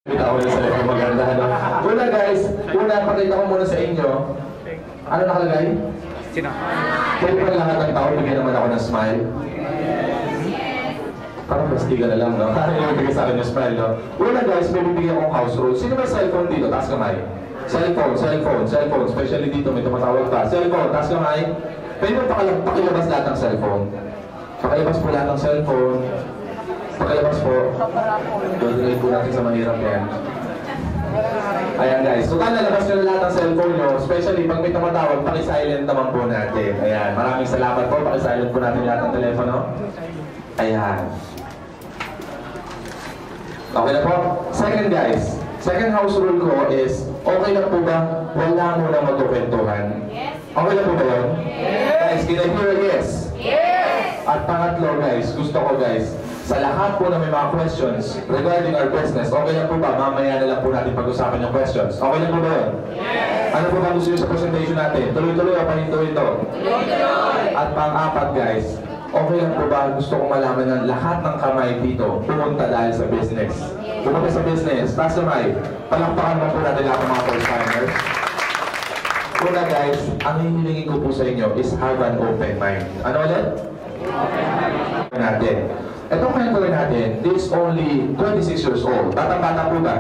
Kita ko na sa level maganda. Una guys, pakita ko muna sa inyo. Ano nakalagay? Sino? Pwede pa lahat ng tao, bigyan naman ako ng smile. Parang bastiga na lang, no? Parang yung bigay sa akin yung smile, no? Una guys, may bibigyan akong house rule. Sino ba cellphone dito? Taas kamay. Cellphone. Especially dito, may tumatawag pa. Cellphone, taas kamay. Pwede mo pakilabas lahat ng cellphone. Pakilabas po lahat ng cellphone. Pakilabas po. Dodonate po natin sa mahirap yan. Ayan guys, total nalabas nyo na lahat ng cellphone nyo. Especially pag may tumatawag, paki-silent naman po natin. Ayan, maraming salamat po. Paki-silent po natin lahat ng telepono. Ayan. Okay na po. Second guys, second house rule ko is, okay na po ba? Wala mo na magkukwentuhan. Okay na po ba yun? Guys, can I hear a yes? Yes! At pangatlo guys, gusto ko guys, sa lahat po na may mga questions regarding our business, okay lang po ba? Mamaya na lang po natin pag-usapan yung questions. Okay lang po ba yun? Yes! Ano po ba gusto nyo sa presentation natin? Tuloy-tuloy o pahinto-hinto? Tuloy-tuloy! At pang-apat guys, okay lang po ba? Gusto kong malaman ng lahat ng kamay dito pumunta dahil sa business. Pumunta sa business, taas kamay. Palakpakan mo po natin lahat ng mga first-timers. Una guys, ang hihilingin ko po sa inyo is have an open mind. Ano ulit? Natin. Itong mentor natin is only 26 years old. Batang-bata po ba?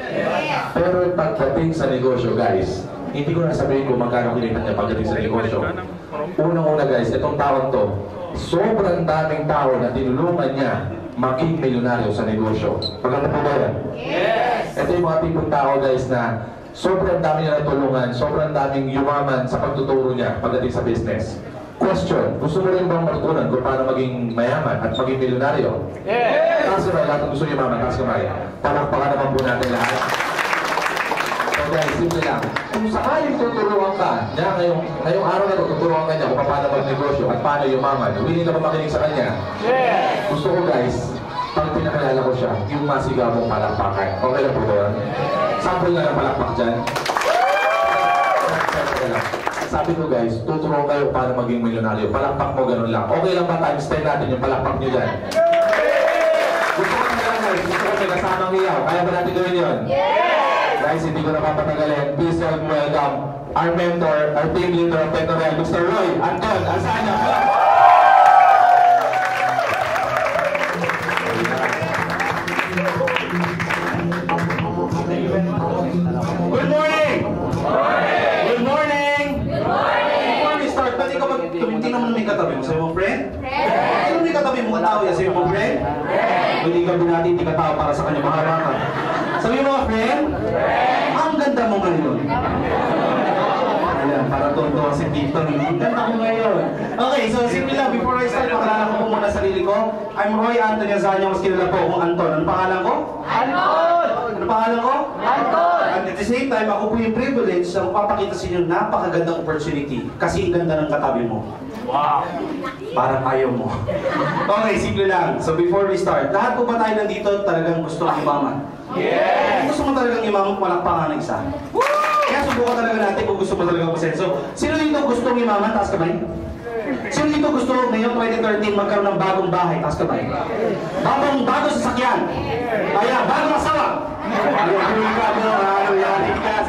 Yes. Pero pagdating sa negosyo guys, hindi ko na sabihin kung magkano kinita niya pagdating sa negosyo. Unang-una guys, itong taon to, sobrang daming tao na tinulungan niya maging milyonaryo sa negosyo. Maganda po ba yan? Yes! Ito yung mga tipong tao guys na sobrang dami niya natulungan, sobrang daming yumaman sa pagtuturo niya pagdating sa business. Question, gusto mo rin bang matutunan kung paano maging mayaman at maging milyonaryo? Yes! Taas kamay, lahat ng gusto niyo yumaman, taas kamay. Palakpakan naman po natin lahat. So guys, simple lang. Kung sakaling tuturuan ka niya ngayong araw na tuturuan ka niya kung paano magnegosyo at paano yumaman, willing ka ba makinig sa kanya? Yes! Gusto ko guys, pag pinakilala ko siya, yung masigaw mong palakpakan. Okay lang po ba yun? Sample nga ng palakpak dyan. Sabi ko guys, tuturuan kayo paano maging milyonaryo. Palakpak mo, ganun lang. Okay lang ba times 10 natin yung palakpak nyo dyan? Gusto ko na lang guys, gusto ko may kasamang hiyaw. Kaya ba natin gawin yun? Yes! Guys, hindi ko na papatagalin. Please welcome our mentor, our team leader of Technoreal, Mr. Roy Anton Alsanya. Good morning! Good morning! Before we start, pwede ka tingnan mo na may katabi mo. Sabi mo, friend? Sino may katabi mo tao yan? Sabi mo, friend? Hindi ka binati, hindi ka tao para sa kanya maharapan. Sabi mo, friend? Ang ganda mo ngayon. Ayan, para tonto si Victor. Ang ganda mo ngayon. Okay, so simple lang. Before I start, pakilala ko po muna sarili ko. I'm Roy Anton Alsanya. Mas kilala po akong Anton. Ano pangalan ko? Anton! Ano pangalan ko? Anton! And at the same time, ako po yung privilege na magpapakita sa inyo napakagandang opportunity kasi ang ganda ng katabi mo. Wow! Parang ayaw mo. Okay, simple lang. So before we start, lahat po ba tayo nandito talagang gusto ng imaman? Yes! Gusto mo talagang imaman, palakpakan ng isa. Kaya subukan talaga natin kung gusto mo talaga masenso. Sino dito gustong imaman? Taas kamay. Sino dito gusto ngayon 2013 magkaroon ng bagong bahay? Taas kamay. Bagong sasakyan. Ayan, bagong asawa.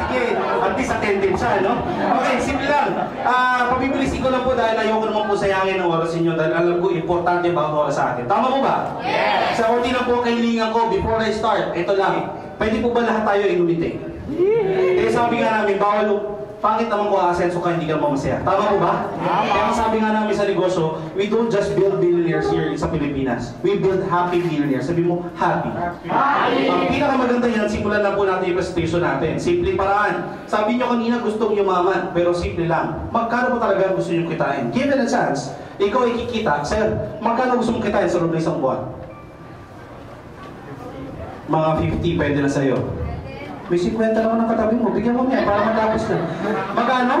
Sige, at least attentive siya, no? Okay, simple lang. Pabibilisin ko lang po dahil ayoko naman po sayangin ng oras ninyo dahil alam ko importante ba ang oras sa atin. Tama mo ba? Yes! Sa ordi lang po kahilingan ko before I start, ito lang. Pwede po ba lahat tayo inumiting? Eh sabi nga namin, bawal pangit naman kung aasenso ka, hindi ka mamasaya. Tama po ba? Kaya sabi nga namin sa negosyo, we don't just build billionaires here sa Pilipinas. We build happy billionaires. Sabi mo, happy. Ang pinakamaganda yan, simulan na po natin yung presentation natin. Simpleng paraan. Sabi nyo kanina gustong yumaman, pero simple lang. Magkano po talaga gusto nyo kitain? Given a chance, ikaw ay kikita, sir, magkano gusto mong kitain sa loob ng isang buwan? Mga 50 pwede na sa'yo. May 50 naman ang katabi mo. Bigyan mo niya para matapos na. Magkano?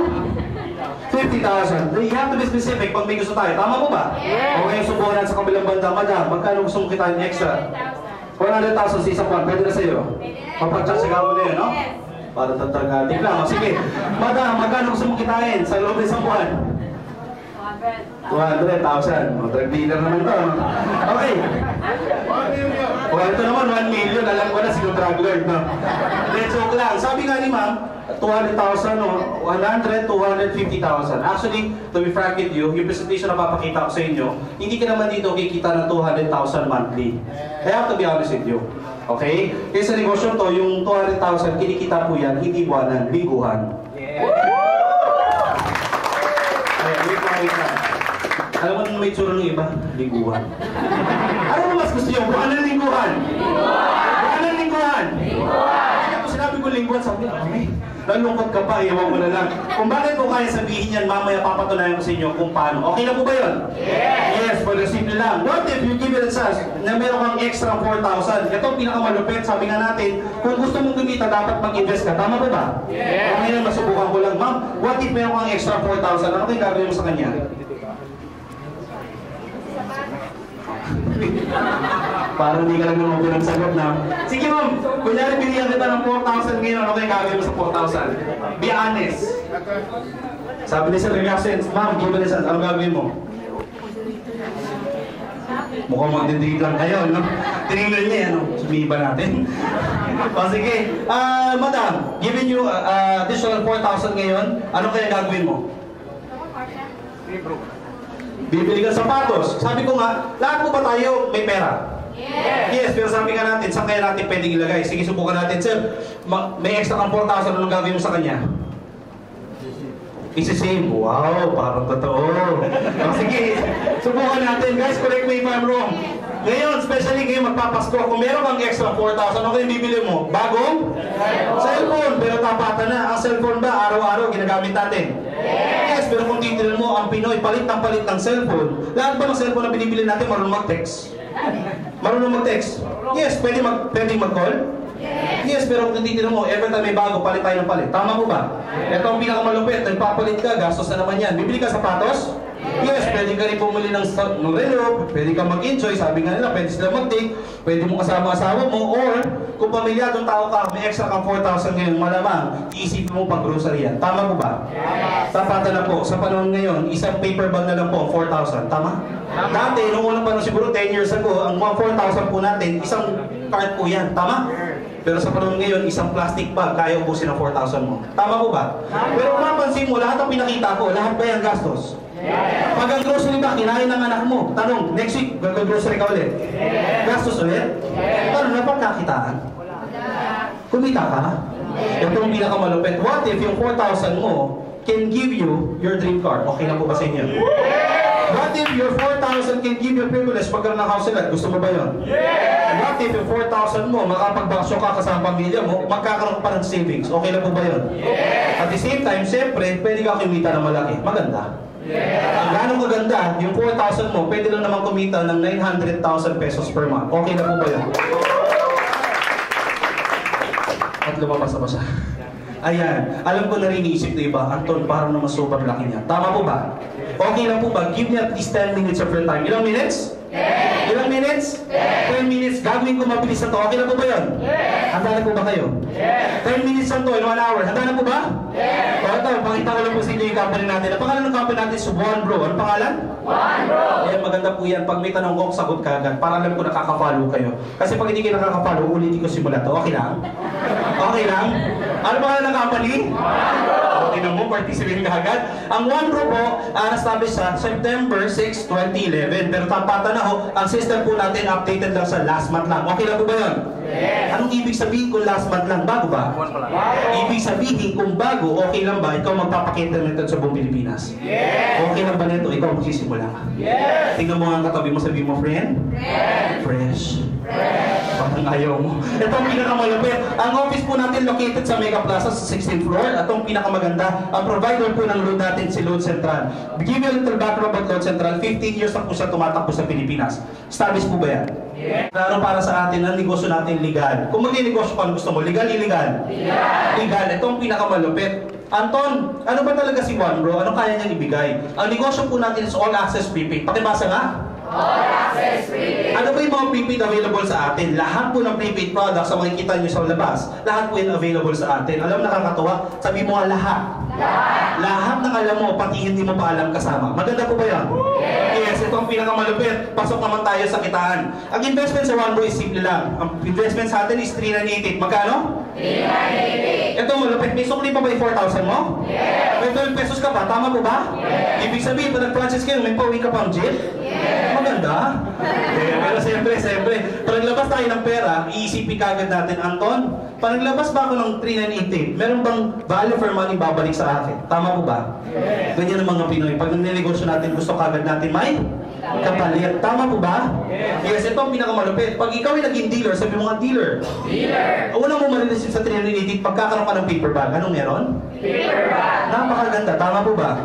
50,000. You have to be specific pag may gusto tayo. Tama mo ba? Yes. Okay, subukan natin sa kabilang banda. Madam, magkano gusto mong kitain extra? 100,000 sa isang buwan. Pwede na sa'yo. Papagtsaksigaw mo na yun, no? Para tatagating lang. Sige. Madam, magkano gusto mong kitain sa loob ng isang buwan? 200,000. O, drug dealer naman to. Okay. O, ito naman, 1 million. Alam ko na, sino drug lord, no? Let's joke lang. Sabi nga ni ma'am, 200,000 o 100, 250,000. Actually, to be frank with you, yung presentation na papakita ko sa inyo, hindi ka naman dito kikita ng 200,000 monthly. I have to be honest with you. Okay? Kaya sa negosyo to, yung 200,000, kinikita po yan, hindi buwanan, lingguhan. Ayan, wait na. Alam mo na may tsura ng iba? Lingguhan. Ano mo mas gusto nyo? Buwan ng lingguhan? Buwan ng lingguhan? Kaya kung sinabi ko lingguhan, sabi ko, nalungkot ka pa, iwan mo na lang. Kung bakit ko kaya sabihin yan, mamaya papatunayan ko sa inyo kung paano. Okay na po ba yun? Yes, for the simple lang. What if you give it a chance na meron kang extra 4,000? Ito ang pinakamalupit, sabi nga natin, kung gusto mong kumita, dapat mag-invest ka. Tama ba ba? Okay na, masubukan ko lang. Ma'am, what if meron kang extra 4,000? Ano kayo gagawin mo sa kanya? Parang hindi ka lang naman pinagsagot na. Sige ma'am, kunyari binigyan kita ng 4,000 ngayon, ano kayo gagawin mo sa 4,000? Be honest. Sabi ni Sir Regasens, ma'am, give it a chance, ano gagawin mo? Mukhang magdidikit lang kayo, no? Tinignan niya, ano? Sumiba natin. O sige, madam, giving you additional 4,000 ngayon, ano kaya gagawin mo? Bibili ka sapatos. Sabi ko nga, lahat po ba tayo may pera? Yes, pero sabi nga natin, saan kaya natin pwedeng ilagay? Sige, subukan natin. Sir, may extra kang 4,000, anong gagawin mo sa kanya? Isi-save. Wow, parang totoo. Sige, subukan natin. Guys, correct me if I'm wrong. Ngayon, especially ngayon magpapasko, kung meron kang extra 4,000, ano kayo bibili mo? Bagong? Cellphone. Pero tapatan na. Ang cellphone ba, araw-araw ginagamit natin? Yes, pero kung titignan mo, ang Pinoy, palit ng cellphone. Lahat ba ng cellphone na binibili natin marunong mag-text? Marunong mag-text? Yes, pwede mag-call? Yes, pero kung titignan mo, every time may bago, palit tayo ng palit. Tama mo ba? Ito ang pinakamalupit, nagpapalit ka, gastos na naman yan. Bibili ka sapatos? Yes, pwede ka rin pumuli ng relo, pwede ka mag-enjoy, sabi nga nila, pwede sila mag-take, pwede mo kasama asawa mo, or kung pamilyadong tao ka, may extra kang 4,000 ngayon, malamang, iisipin mo pang grocery yan. Tama mo ba? Tapatan na po, sa panahon ngayon, isang paper bag na lang po, 4,000. Tama? Dati, noong unang panahon siguro 10 years ago, ang mga 4,000 po natin, isang card po yan. Tama? Pero sa panahon ngayon, isang plastic bag, kaya ubusin ang 4,000 mo. Tama po ba? Pero kung mapansin mo, lahat ng pinakita ko, lahat ba yan gastos? Pag ang grocery ba, kinain ng anak mo, tanong, next week, gag-grocery ka ulit? Gastos ulit? Paano na pagkakitaan? Kumita ka? Ito yung pinakamalupit. What if yung 4,000 mo can give you your dream car? Okay na po ba sa inyo? What if your 4,000 can give you privilege pagkaroon ng house lot? Gusto mo ba yun? What if yung 4,000 mo, makapagbakasyon ka kasama pamilya mo, magkakaroon pa ng savings? Okay na po ba yun? At the same time, siyempre, pwede ka kumita ng malaki. Maganda. Ang ganong maganda, yung 4,000 mo, pwede lang naman kumita ng 900,000 pesos per month. Okay na po ba yun? At lumabas na ba siya? Ayan, alam ko na rin iisip na iba, Anton, parang naman sobrang laki niya. Tama po ba? Okay na po ba? Give me at least 10 minutes of your time. Ilang minutes? 10! Ilang minutes? 10 minutes. Gagawin ko mabilis na to. Okay na po ba yun? Handa na po ba kayo? 10 minutes lang to in 1 hour. Handa na po ba? O ito, pakita ko lang po sa inyo yung company natin. Ang pangalan ng company natin is One Bro. Ano pangalan? One Bro! Ayan, maganda po yan. Pag may tanong ko, sagot ka agad. Para alam ko nakaka-follow kayo. Kasi pag hindi kayo nakaka-follow, ulitin ko simula to. Okay lang? Okay lang? Ano pangalan ng company? One Bro! Okay na mo, participate ka agad. Ang One Bro po, na-establish sa September 6, 2011. Pero tapatan na ho, ang system po natin updated lang sa last month lang. Okay lang po ba yun? Yes. Anong ibig sabihin kung last month lang? Bago ba? Ibig sabihin kung bago, okay lang ba? Ikaw magpapaka-internet sa buong Pilipinas? Yes. Okay lang ba nito? Ikaw magsisimula ka? Yes. Tingnan mo ang katabi mo, sabihin mo, friend? Fresh. Parang ayaw mo. Ito ang pinakamalapit. Ang office po natin located sa Mega Plaza sa 16th floor. At ang pinakamaganda, ang provider po ng load natin si Load Central. Give you a little background about Load Central. 15 years na po siya tumatakbo sa Pilipinas. Established po ba yan? Yeah. Klaro para sa atin, ang negosyo natin legal. Kung mag-negosyo ka, gusto mo, legal, illegal? Legal. Legal. Ito ang pinakamalupit. Anton, ano ba talaga si One Bro? Ano kaya niyang ibigay? Ang negosyo po natin is all access prepaid. Pakibasa nga. All access prepaid. Ano ba yung mga prepaid available sa atin? Lahat po ng prepaid products na makikita nyo sa labas, lahat po yung available sa atin. Alam, nakakatawa? Sabi mo nga lahat. Lahat ng alam mo, pati hindi mo pa alam kasama. Maganda po ba yan? Yes, ito ang pinakamalupit. Pasok naman tayo sa kitaan. Ang investment sa OneBro is simple lang. Ang investment sa atin is 3,988. Magkano? 3,988. Ito malupit. May sukli pa ba yung 4,000 mo? Yes. May 12 pesos ka pa. Tama po ba? Yes. Ibig sabihin, pag nag-Francis kayo, may pauwi ka pang jeep? Yes. Maganda. Pero siyempre, pag naglabas tayo ng pera, iisipin kagad natin, Anton, pag naglabas ba ako ng 3,988, meron bang value for money babalik sa akin? Tama po ba? Yes. Ganyan ang mga Pinoy. Pag nagnenegosyo natin, gusto kagad natin may kapalit. Tama po ba? Yes, ito ang pinakamalupit. Pag ikaw ay naging dealer, sabi mo nga dealer. Dealer. Una mo marireceive sa 388, pagkakaroon ka ng paper bag. Anong meron? Paper bag. Napakaganda. Tama po ba?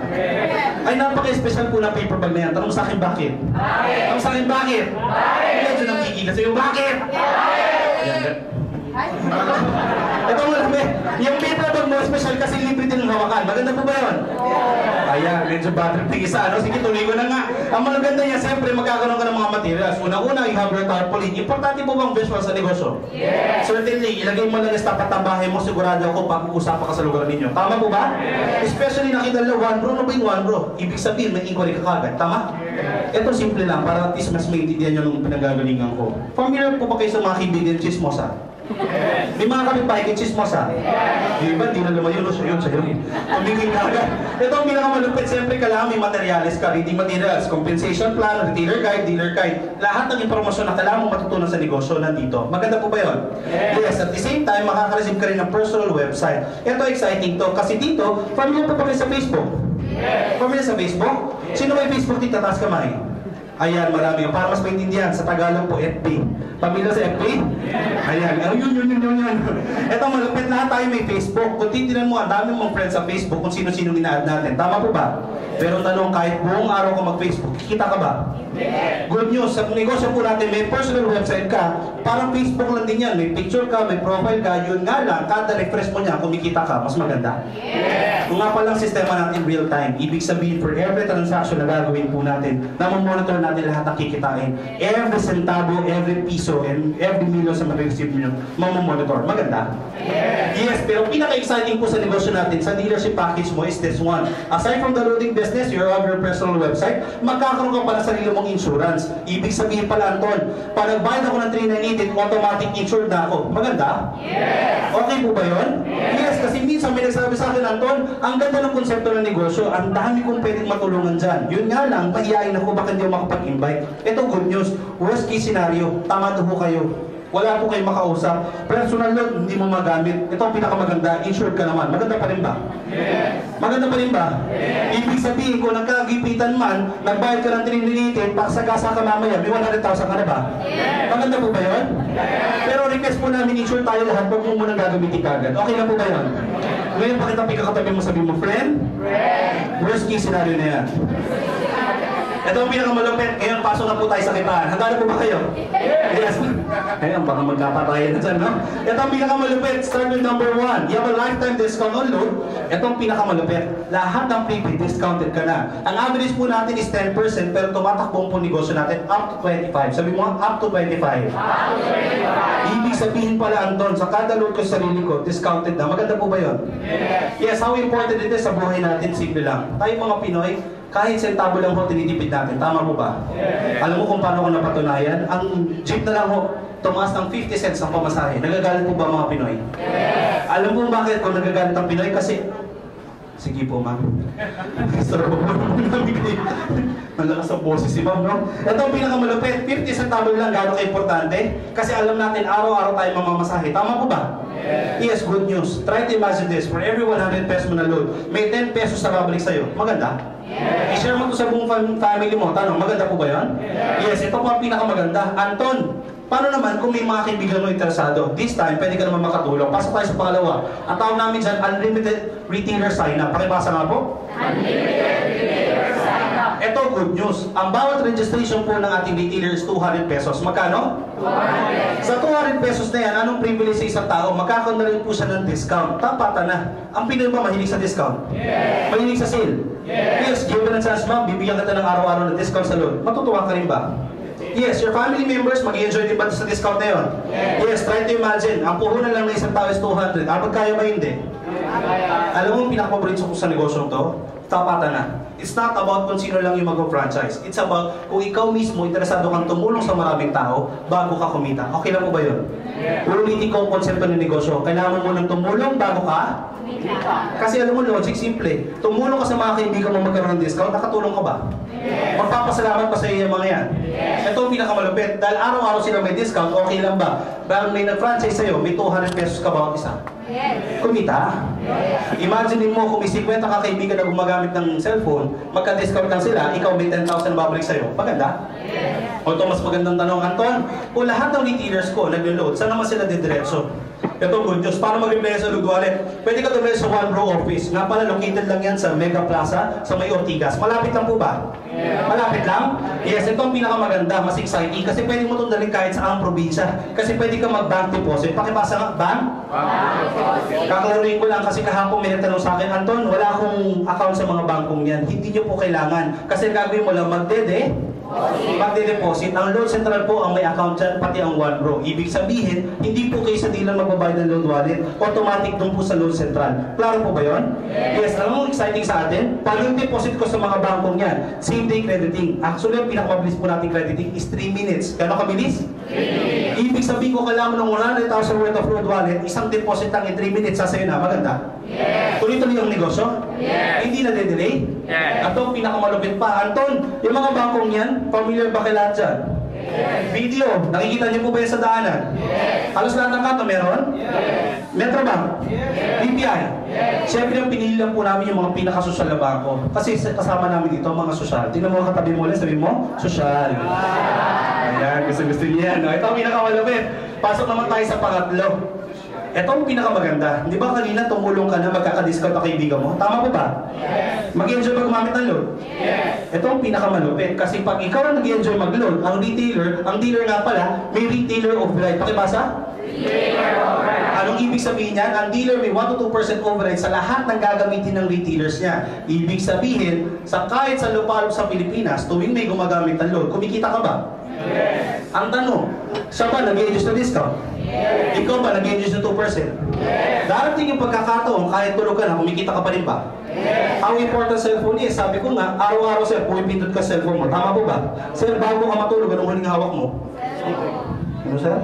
Ay, napaka-special po na paper bag na yan. Tanong sa akin bakit? Bakit? Tanong sa akin bakit? Bakit? Medyo nang kikita sa'yo. Bakit? Bakit? Yan. Ito mo lang, yung paper bag mo special kasi libre din ang hawakan. Maganda po ba yun? Ayan, medyo battery pig isa. Ano? Sige, tuloy ko na nga. Ang maganda niya, siyempre magkakaroon ka ng mga materials. Unang-una, you have your tarpaulin. Importante po bang visual sa negosyo? Yes. Certainly, ilagay mo lang sa tapat ng bahay mo, sigurado ako pag-uusapan ka sa lugar ninyo. Tama po ba? Especially nakita nila, OneBro, ano ba yung OneBro? Ibig sabihin, may inquiry ka kagad. Tama? Ito simple lang, para at least mas maintindihan nyo nung pinagagalingan ko. Familiar po ba kayo sa mga kaibigan chismosa? May mga kapitbahay kay chismosa? Di ba? Di na lumayo, no? Yun, sa'yo. Tumingin ka agad. Ito ang pinakamalupit. Siyempre, kailangan may materials ka. Reading materials, compensation plan, retailer guide, dealer guide. Lahat ng impormasyon na kailangan mo matutunan sa negosyo nandito. Maganda po ba yun? Yes. At the same time, makaka-receive ka rin ng personal website. Ito exciting to. Kasi dito, familiar po ba kayo sa Facebook? Familiar sa Facebook? Sino may Facebook dito? Taas kamay. Ayan, marami. Para mas maintindihan, sa Tagalog po, FB. Pamilya sa FB? Ayan. Yun. Ito, malupit lahat tayo may Facebook. Kung titinan mo, ang dami mong friends sa Facebook kung sino-sino ina-add natin. Tama po ba? Pero tanong, kahit buong araw ka mag-Facebook, kikita ka ba? Good news, sa negosyo po natin, may personal website ka, parang Facebook lang din yan. May picture ka, may profile ka, yun nga lang, kada refresh mo niya, kumikita ka, mas maganda. Kung nga palang sistema natin real time, ibig sabihin for every transaction na gagawin po natin, na monitor natin lahat ng kikitain, every centavo, every piso, and every million sa ma-receive nyo, mamomonitor. Maganda? Yes, pero pinaka-exciting po sa negosyo natin, sa dealership package mo is this one. Aside from the loading business, you have your personal website, magkakaroon ka pala sarili mong insurance. Ibig sabihin pala, Anton, pag nagbayad ako ng 3,988, automatic insured na ako. Maganda? Yes! Okay po ba yun? Yes, kasi minsan may nagsabi sa akin, Anton, ang ganda ng konsepto ng negosyo, ang dami kong pwedeng matulungan dyan. Yun nga lang, mahihain ako, baka hindi ako makapag-invite. Ito good news, worst case scenario, tamad po kayo. Wala po kayong makausap. Personal loan, hindi mo magamit. Ito ang pinakamaganda, insured ka naman. Maganda pa rin ba? Yes. Maganda pa rin ba? Yes. Ibig sabihin, kung nagkagipitan man, nagbayad ka ng 3,988, pasagasa ka mamaya, may 100,000 ka na ba? Yes. Maganda po ba yun? Yes. Pero request po namin, insure tayo lahat, huwag mo muna gagamitin kagad. Okay na po ba yun? Ngayon, pakita pinakatabi mo, sabi mo, friend? Friend. Worst case scenario na yan. Ito ang pinakamalupit. Ngayon, pasok na po tayo sa kitaan. Handa na po ba kayo? Yes. Ngayon, baka magkapatayan na dyan, no? Ito ang pinakamalupit. Start with number 1. You have a lifetime discount on load. Ito ang pinakamalupit. Lahat ng prepaid discounted ka na. Ang average po natin is 10%, pero tumatakbo po negosyo natin up to 25. Sabi mo, up to 25. Up to 25. Ibig sabihin pala, Anton, sa kada load ko sa sarili ko, discounted na. Maganda po ba yun? Yes. Yes, how important it is sa buhay natin, simple lang. Tayo mga Pinoy, kahit sentabo lang ho, tinitipid natin. Tama po ba? Yes. Alam mo kung paano ko napatunayan? Ang jeep na lang ho, tumaas ng 50 cents ang pamasahe. Nagagalit po ba mga Pinoy? Yes. Alam mo bakit kung nagagalit ang Pinoy? Kasi, sige po ma'am. Sarap po namin kayo. Malakas ang boses si ma'am, no? Ito ang pinakamalupit. 50 centavo lang, gano'n ka-importante. Kasi alam natin, araw-araw tayo mamamasahe. Tama po ba? Yes, good news. Try to imagine this. For every 100 pesos mo na load, may 10 pesos na babalik sa'yo. Maganda? Yes. I-share mo ito sa buong family mo. Tanong, maganda po ba yan? Yes, ito po ang pinakamaganda. Anton, paano naman kung may mga kaibigan mo interesado? This time, pwede ka naman makatulong. Pasok tayo sa pangalawa. Ang tawag namin dyan, unlimited retailer sign-up. Pakibasa nga po. Unlimited retailer sign-up. Ito, good news. Ang bawat registration po ng ating retailer is 200 pesos. Magkano? 200. Sa 200 pesos na yan, anong privilege sa isang tao? Magkakaroon na rin po siya ng discount. Tapatan na. Ang Pinoy ba mahilig sa discount? Yes. Mahilig sa sale? Yes, given a chance ma'am, bibigyan kita ng araw-araw na discount sa loan. Matutuwa ka rin ba? Yes, your family members, mag-enjoy din ba sa discount na yun? Yes, try to imagine, ang puhunan lang ng isang tao is 200. Kaya ba hindi? Alam mo, pinaka-paborito ko sa negosyo to? Tapatan na. It's not about kung sino lang yung mag-franchise. It's about kung ikaw mismo interesado kang tumulong sa maraming tao bago ka kumita. Okay lang po ba yun? Ulitin ko ang konsepto ng negosyo. Kailangan mo nang tumulong bago ka? Kasi alam mo, logic simple. Tumulong ka sa mga kaibigan mo magkaroon ng discount, nakatulong ka ba? Magpapasalamat pa sa iyo yung mga yan. Ito ang pinakamalupit. Dahil araw-araw sila may discount, okay lang ba? Dahil may nag-franchise sa'yo, may 200 pesos ka bawat isa. Kumita? Imagine mo kung may 50 ka kaibigan na gumagamit ng cellphone, magka-discount lang sila, ikaw may 10,000 na babalik sa'yo. Maganda? O ito mas magandang tanong, Anton, kung lahat ng retailers ko nag-load, saan naman sila didiretso? Ito, good news. Paano mag-replay sa Load Wallet? Pwede ka tumili sa One Bro Office. Nga pala, located lang yan sa Mega Plaza, sa may Ortigas. Malapit lang po ba? Malapit lang? Yes, ito ang pinakamaganda, mas exciting. Kasi pwede mo itong dalhin kahit sa ang probinsya. Kasi pwede ka mag-bank deposit. Pakibasa nga, bank? Kakalaruin ko lang kasi kahapon may nagtanong sa akin, Anton, wala akong account sa mga bangkong yan. Hindi nyo po kailangan. Kasi gagawin mo lang magde-deposit. Ang Load Central po ang may account dyan, pati ang One Bro. Ibig sabihin, hindi po kayo sa dealer magbabayad ng Load Wallet. Automatic doon po sa Load Central. Klaro po ba yun? Yes, alam mo exciting sa atin? Pag yung deposit ko sa mga bangkong yan, same day crediting. Actually, ang pinakamabilis po natin crediting is 3 minutes. Gano'ng kabilis? 3 minutes. Ibig sabihin ko, kailangan ng 100,000 worth of Load Wallet, isang deposit lang in 3 minutes, sasayo na. Maganda? Yes. Tuloy-tuloy yung negosyo? Yes. Hindi na delay? Yes. At ito, pinakamalupit pa. Anton, yung mga bangkong yan, familiar ba kay lahat dyan? Yes. Video, nakikita niyo po ba yan sa daanan? Yes. Halos lahat ng kanto meron? Yes. Metrobank? Yes. BPI? Yes. Siyempre, pinili lang po namin yung mga pinakasosyal na bangko. Kasi kasama namin dito, mga sosyal. Tingnan mo katabi mo ulit, sabi mo, sosyal. Ayan, gusto niya yan. No? Ito ang pinakamalupit. Pasok naman tayo sa pangatlo. Ito ang pinakamaganda. Di ba kanina tumulong ka na magkaka-discount ang kaibigan mo? Tama po ba? Yes. Mag-enjoy ba gumamit ng load? Yes. Ito ang pinakamalupit. Kasi pag ikaw ang nag-enjoy mag-load, ang dealer nga pala, may retailer override. Pakibasa? Retailer override. Anong ibig sabihin niyan? Ang dealer may 1-2% override sa lahat ng gagamitin ng retailers niya. Ibig sabihin, kahit sa lupalop sa Pilipinas, tuwing may gumagamit ng load, kumikita ka ba? Yes. Ang tanong, siya ba nag-enjoy sa discount? Yes. Ikaw ba nag-enjoy sa 2%? Yes. Darating yung pagkakataon, kahit tulog ka na, kumikita ka pa rin ba? Yes. How important cellphone is? Sabi ko nga, araw-araw sir, pumipindot ka cellphone mo. Tama po ba? Sir, bago ka matulog, anong huling hawak mo? Ano sir?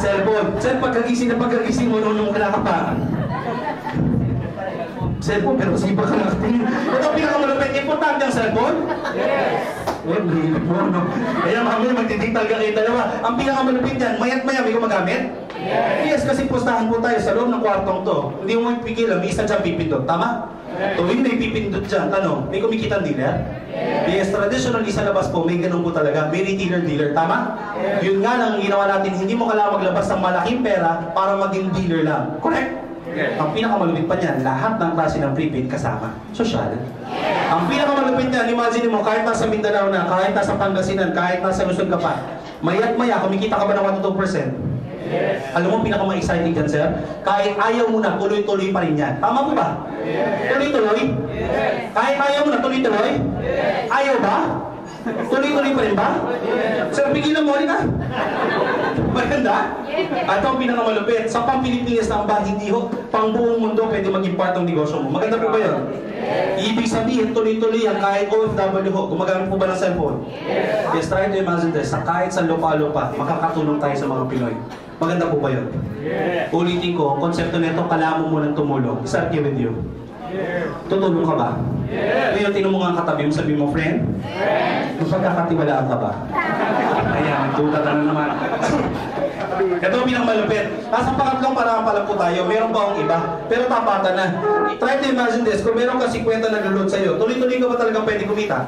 Cellphone. Sir, pagkagising mo, nung ka pa. Cellphone, pero sipa ka nakatingin. Ito ang pinakamalupit. Importante ang cellphone? Yes. Bilip mo, no? Kaya mamaya magtitigtal ka kayo dalawa. Ang pinakamalupit yan, mayat-maya may gumagamit? Yes, kasi pustahan po tayo sa loob ng kwartong to. Hindi mo mapipigilan, may isa dyan pipindot. Tama? Tuwing may pipindot dyan, tanong, may kumikita ang dealer? Yes, traditionally sa labas po, may ganun po talaga. May retailer-dealer. Tama? Yun nga lang ginawa natin, hindi mo kailangan maglabas ng malaking pera para maging dealer lang. Correct? Yes. Ang pinakamalupit pa niyan, lahat ng klase ng prepaid kasama. Sosyal. Yes. Ang pinakamalupit niyan, imagine mo, kahit nasa Mindanao na, kahit nasa Pangasinan, kahit nasa Luzon ka pa, maya't-maya, kumikita ka ba ng 1-2%? Yes. Alam mo, pinaka-exciting dyan, sir? Kahit ayaw mo na, tuloy-tuloy pa rin yan. Tama po ba? Yes. Tuloy-tuloy? Yes. Kahit ayaw mo na, tuloy-tuloy? Yes. Ayaw ba? Tuloy-tuloy pa rin ba? Yes. Sir, pigilan mo rin ka. Maganda? At ang pinakamalupit, sa pang-Pilipinas na ang ba, hindi ho, pang buong mundo pwede maging part ng negosyo mo. Maganda po ba yun? Ibig sabihin, tuloy-tuloy yan, kahit OFW ho, gumagamit po ba ng cellphone? Yes, try to imagine this, kahit sa lupa-lupa, makakatulong tayo sa mga Pinoy. Maganda po ba yun? Ulitin ko, konsepto nito, kailangan mo munang tumulong. Is that okay with you? Tutulong ka ba? Ngayon, tinong mo nga katabi mo, sabi mo, friend? Magpagkakatiwalaan ka ba? Ayan, nagduda ka na naman. Ito ang pinakamalupit. Nasa pangatlong paraan pala po tayo, meron pa akong iba. Pero tapatan na. Try to imagine this, kung meron ka 50 na nalulod sa'yo, tuloy-tuloy ka ba talaga pwede kumita?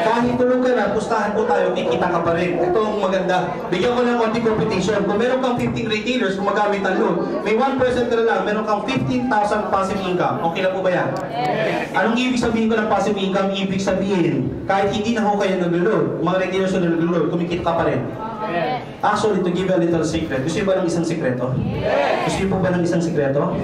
Kahit tulog ka na, pustahan po tayo, kikita ka pa rin. Ito ang maganda. Bigyan ko ng konti competition. Kung meron kang 15 retailers, kung magamit ang load, may 1% ka na lang, meron kang 15,000 passive income. Okay na po ba yan? Anong ibig sabihin ko ng passive income? Ibig sabihin, kahit hindi na ho kayo nalulod, mga retailers na nalulod, kumikita ka pa rin. Actually, to give a little secret, gusto niyo ba ng isang sikreto? Gusto niyo po ba ng isang sikreto?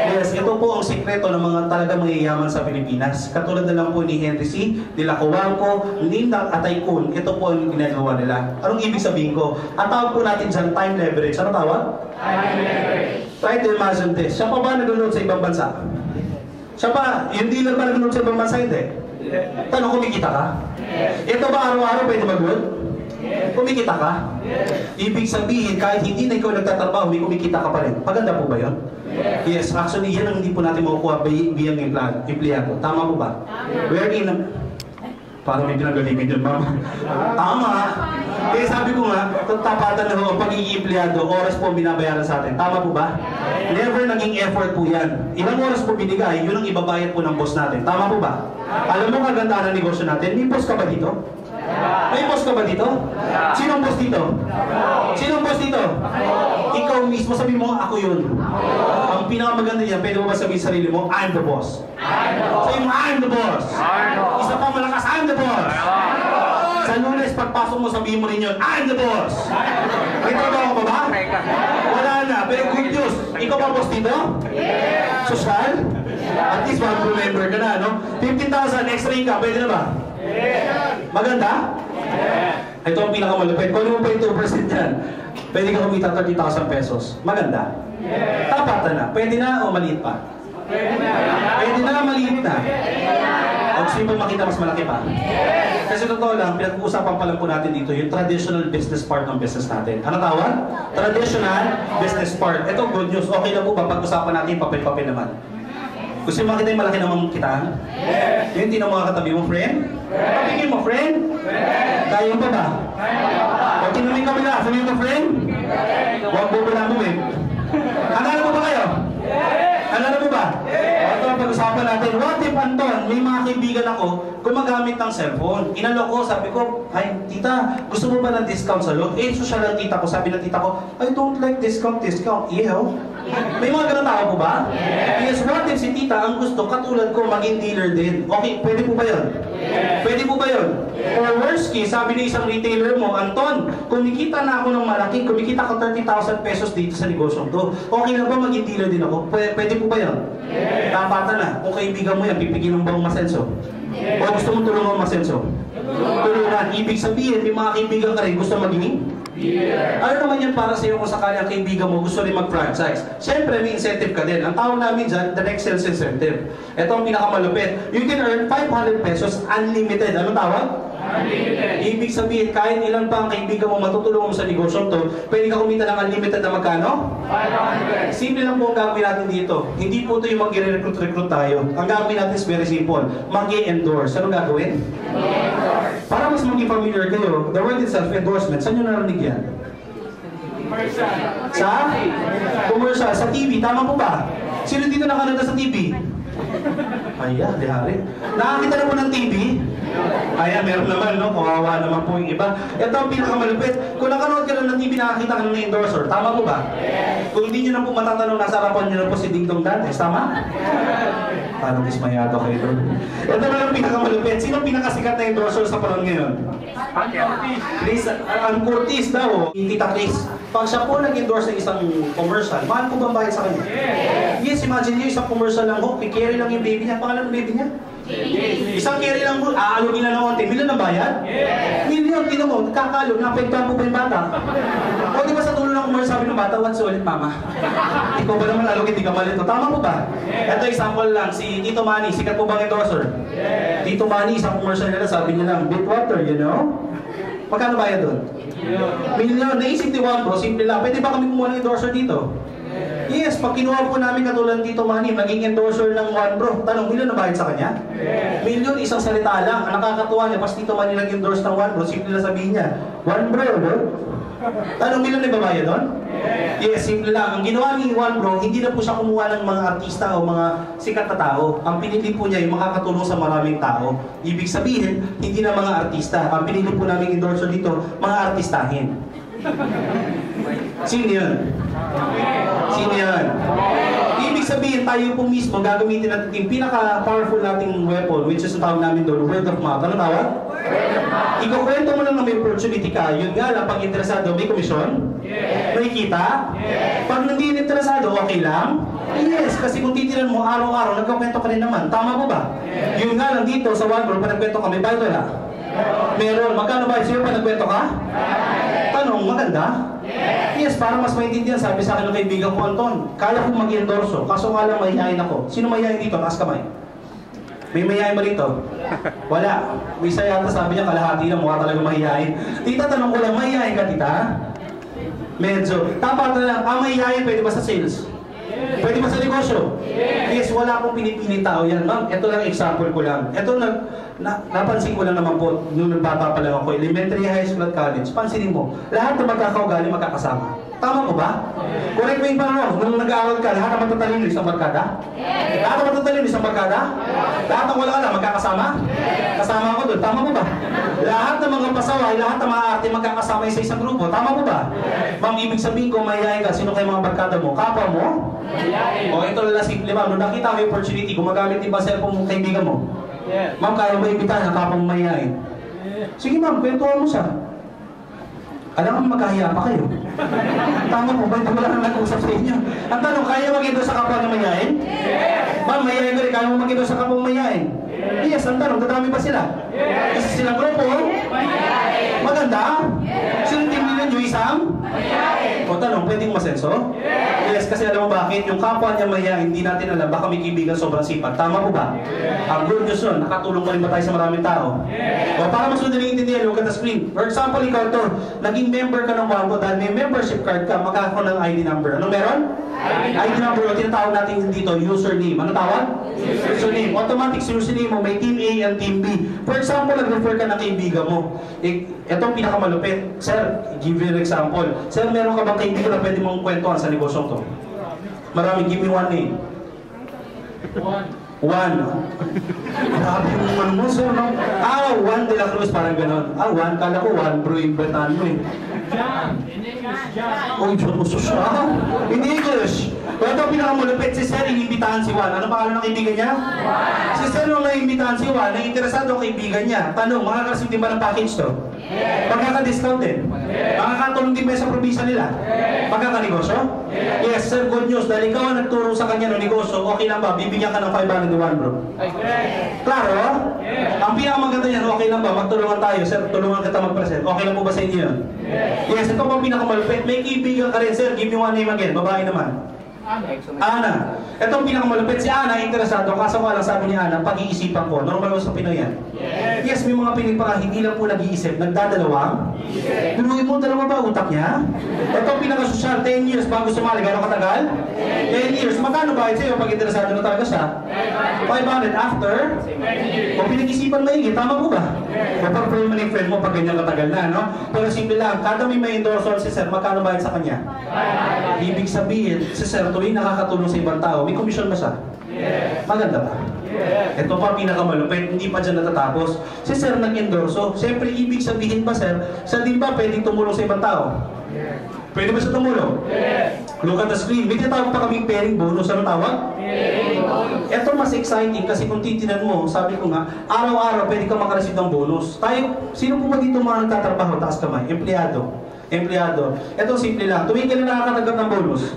Yes, ito po ang sikreto ng mga talaga mayayaman sa Pilipinas. Katulad na lang po ni Henry C. de la Coanco, Linda at Tycoon, ito po ang ginagawa nila. Anong ibig sabihin ko? Ang tawag po natin dyan, time leverage. Ano tawag? Time leverage. Try to imagine this. Siya pa ba nag-load sa ibang bansa? Siya pa, yung dealer ba nag-load sa ibang bansa? Hindi. Tanong, kumikita ka? Ito ba araw-araw pwede mag-load? Kumikita ka? Ibig sabihin, kahit hindi na ikaw nagtatrabaho, may kumikita ka pa rin. Maganda po ba yun? Yes, actually, yan ang hindi po natin makukuha biyang empleyado. Tama po ba? Wherein, parang may pinagalimid yun, mama. Tama. Kaya sabi ko nga, tapatan na ho ang pagiging empleyado, oras po ang binabayaran sa atin. Tama po ba? Never naging effort po yan. Ilang oras po binigay, yun ang ibabayad po ng boss natin. Tama po ba? Alam mo kagandahan ng negosyo natin? May boss ka ba dito? May boss ka ba dito? Sinong boss dito? Sinong boss dito? Ikaw mismo, sabi mo, ako yun. Ang pinakamaganda niya, pwede mo ba sabihin sa sarili mo, I'm the boss. Sabi mo, I'm the boss. Isa pa malakas, I'm the boss. Sa Lunes, pagpasok mo, sabihin mo rin yun, I'm the boss. May trabaho ka ba? Wala na, pero good news. Ikaw ba boss dito? Social? At least one crew member ka na, no? 15,000 extra income, pwede na ba? Maganda? Ito ang pinakamalupit. Kung ano mo pa yung 2% yan, pwede ka kumita 30,000 pesos. Maganda? Tapat na. Pwede na o maliit pa? Pwede na, maliit na. O gusto mo makita mas malaki pa? Kasi totoo lang, pinag-uusapan pa lang po natin dito yung traditional business part ng business natin. Ano tawag? Traditional business part. Ito good news. Okay lang po ba pag-usapan natin papel-papel naman? Gusto mo makita yung malaki naman kitaan? Yung hindi na mga katabi mo, friend? Kapigin mo, friend? Kaya pa ba? Huwag tinaming kami na. Sabihin mo, friend? Huwag bubula mo, eh. Hanggang mo ba kayo? Hanggang mo ba? Ito ang pag-usapan natin. What if, Anton, may mga kaibigan ako gumagamit ng cellphone. Inalok ko, sabi ko, ay, tita, gusto mo ba ng discount sa loob? Eh, social ang tita ko. Sabi ng tita ko, I don't like discount. Ew. May mga ganun tao po ba? Yes, what if si tita ang gusto, katulad ko, maging dealer din. Okay, pwede po ba yun? Pwede po ba yun? Or worst case, sabi ng isang retailer mo, Anton, kumikita na ako ng malaki, kumikita ko 30,000 pesos dito sa negosyong to. Okay lang ba maging dealer din ako? Pwede po ba yun? Tapatan na. Kung kaibigan mo yan, pipigin mo ba ang masenso? O gusto mo tulungan ang masenso? Tulungan. Ibig sabihin, may mga kaibigan ka rin gusto maging? Ano naman yan para sa iyo kung sakali ang kaibigan mo gusto rin mag-franchise? Siyempre, may incentive ka din. Ang tawag namin dyan, the next sales incentive. Ito ang pinakamalupit. You can earn 500 pesos unlimited. Anong tawag? Unlimited. Ibig sabihin, kahit ilan pa ang kaibigan mo matutulungan mo sa negosyo to, pwede ka kumita ng unlimited na magkano? 500. Simple lang po ang gagawin natin dito. Hindi po ito yung mag-recruit tayo. Ang gagawin natin is very simple. Mag-endorse. Anong gagawin? Para mas maging familiar kayo, the word itself, endorsement, saan nyo narinig yan? Sa? Commercial. Sa TV. Tama po ba? Sino dito nakanood sa TV? Ayan, lihari. Nakakita na po ng TV? Ayan, meron naman, no? Kawawa naman po yung iba. Ito ang pinakamalupit. Kung nakanood ka lang ng TV, nakakita ka ng endorser. Tama po ba? Kung hindi nyo na po matatanong, nasa harapan nyo na po si Ding Dong Dantes. Tama? Parang dismayado kayo doon. Ito na lang pinakamalupit. Sino pinakasikat na endorser sa panahon ngayon? Ang Curtis daw, Tita Chris. Pag siya po nag-endorse ng isang commercial, mahal po bang bayad sa kanya? Yes, imagine nyo, isang commercial lang ho, i-carry lang yung baby niya. Pangalan ng baby niya? Isang carry lang ho, aalugin na ng konti. Million ang bayad? Million, tinan mo, nagkakalog, napagpaan po ba yung bata? O di ba sa tulo ng commercial sabi ng bata, what's ulit mama? Ikaw ba naman alugin, di ka malito? Tama po ba? Ito example lang, si Tito Manny, sikat po bang endorser? Tito Manny, isang commercial nila, sabi niya lang, Bitwater, you know? Magkano bayad doon? Million. Naisip ni Juan Bro, simple lang. Pwede ba kami kumuha ng endorser dito? Yes, pag kinuha po namin katulad dito Manny, maging endorser ng Juan Bro. Tanong, million na bayad sa kanya? Million, isang salita lang. Ang nakakatuwa niya, pas Tito Manny nag-endorse ng Juan Bro, simple lang sabihin niya, Juan Bro, no? Tanong, million na babayad doon? Yes, simple lang. Ang ginawa ni Juan Bro, hindi na po siya kumuha ng mga artista o mga sikat na tao. Ang pinili po niya yung makakatulong sa maraming tao. Ibig sabihin, hindi na mga artista. Ang pinili po namin endorser dito, mga artistahin. Sino yun? Sino yun? Ibig sabihin, tayo po mismo gagamitin natin yung pinaka-powerful nating weapon, which is ang tawag namin doon, word of mouth. Ano tawag? Ikukwento mo lang na may opportunity ka, yun nga lang, pag interesado, may komisyon? May kita? Pag hindi interesado, okay lang? Yes, kasi kung titinan mo, araw-araw, nagkakwento ka rin naman. Tama po ba? Yun nga lang dito, sa one group, pag nagkwento ka, may bayad wala? Meron. Magkano ba sa'yo pag nagkwento ka? Tanong, maganda? Yes, para mas maintindihan, sabi sa akin ng kaibigan ko, Anton, kaya kong mag-endorso, kaso nga lang mahihayin ako. Sino mahihayin dito? Taas kamay. May mahihayin ba dito? Wala. May isa yata sabi niya, kalahati lang, mukha talaga mahihayin. Tita, tanong ko lang, mahihayin ka, tita? Medyo. Tapat na lang, mahihayin, pwede ba sa sales? Pwede ba sa negosyo? Yes, wala akong pinipiling tao yan. Ma'am, ito lang example ko lang. Ito napansin ko lang naman po, nung nagbata pa lang ako, elementary, high school at college, pansinin mo, lahat na magkakaugali magkakasama. Tama ko ba? Correct mo yung parang nung nag-aaral ka, lahat na matatalino isang barkada? Lahat na matatalino isang barkada? Lahat ng wala ka lang, magkakasama? Kasama ako doon, tama mo ba? Lahat ng mga pasaway, lahat ng mga arte magkakasama sa isang grupo, tama mo ba? Ma'am, ibig sabihin ko, mahihayin ka, sino kayo mga barkada mo? Kapwa mo? O, ito lang simple, ma'am. Nung nakita mo yung opportunity, gumagamit din ba cellphone mong kaibigan mo? Ma'am, kaya mo imbitahan, kapwa mo mahihayin? Sige ma'am, kwentuhan mo siya. Alam mo, magkahiya pa kayo. Tama po, ba? Hindi ko lang nag-usap sa inyo. Ang tanong, kaya mag-ito sa kapwa na mahihayin? Ma'am, mahihayin ka rin, kaya mo mag-ito sa kapwa mahihayin? Yes, ang tanong, dadami ba sila? Isa silang grupo? Maganda? Silang team nila, Joy Sam? O tanong, pwedeng masenso? Yes, kasi alam mo bakit? Yung kapwa niya mahihayin, hindi natin alam, baka may kaibigan sobrang sipag. Tama po ba? Ang good news yun, nakatulong pa rin ba tayo sa maraming tao? O para mas madaling intindihan, look at the screen. For example, ikaw to, naging member ka ng Wangko dahil may membership card ka, magkakaroon ng ID number. Ano meron? ID number, o tinatawag natin dito, username. Ano tawag? Username. Automatic username mo, may team A and team B. For example, nag-refer ka ng kaibigan mo. Itong pinakamalupit. Sir, give you an example. Sir, meron ka bang kaibigan na pwede mong kwentuhan sa negosyo to? Marami, give me one name. One. Grabe yung ano mo, sir, no? Juan de la Cruz, parang gano'n. Juan, kala ko Juan, bro, yung Bretan mo eh. John. In English, John. Oh, John, uso siya. In English. Pero ito pinakamalupit, si Sir, inimbitahan si Juan. Ano pangalan ng kaibigan niya? Si Sir, nung naimbitahan si Juan, na interesado ang kaibigan niya. Tanong, makakareceive din ba ng package to? Magkaka-discount din? Makakatulong din ba sa probinsya nila? Magkaka-negosyo? Yes, Sir, good news. Dahil ikaw ang nagturo sa kanya ng negosyo, okay lang ba? Bibigyan ka ng 501, bro. Klaro? Ang pinakamaganda niyan, okay lang ba? Magtulungan tayo. Sir, tulungan kita mag-present. Okay lang po ba sa inyo yun? Yes, ito pang pinakamalupit. May kaibigan ka rin, Sir. Give me one name again. Babae naman. Ana. Itong pinakamalupit si Ana, interesado. Kaso nga lang sabi ni Ana, pag-iisipan ko. Normal mo sa Pinoy yan. Yes, may mga Pinoy pa hindi lang po nag-iisip. Nagdadalawang. Pinuhin mo, dalawa ba utak niya? Itong pinakasosyal, 10 years bago sumali. Gano'ng katagal? 10 years. Magkano ba sa'yo pag interesado na talaga siya? 500 after? O pinag-isipan maigi. Tama po ba? Mapag-pray mo na yung friend mo pag ganyan katagal na, no? Pero simple lang, kada may endorser si Sir, magkano bayad sa kanya? Ibig sabihin, si Sir, tuwing nakakatulong sa ibang tao, may komisyon ba siya? Maganda ba? Ito pa pinakamalupit, hindi pa dyan natatapos. Si Sir nag-endorso, siyempre ibig sabihin ba Sir, sa din ba pwedeng tumulong sa ibang tao? Pwede ba siya tumulong? Look at the screen, may tinatawag pa kaming pairing bonus. Ano tawag? Ito mas exciting kasi kung titinan mo, sabi ko nga, araw-araw pwede ka makareceive ng bonus. Tayo, sino po ba dito mga nagtatrabaho? Taas kamay, empleyado. Ito simple lang. Tuwing ka na nakakatanggap ng bonus?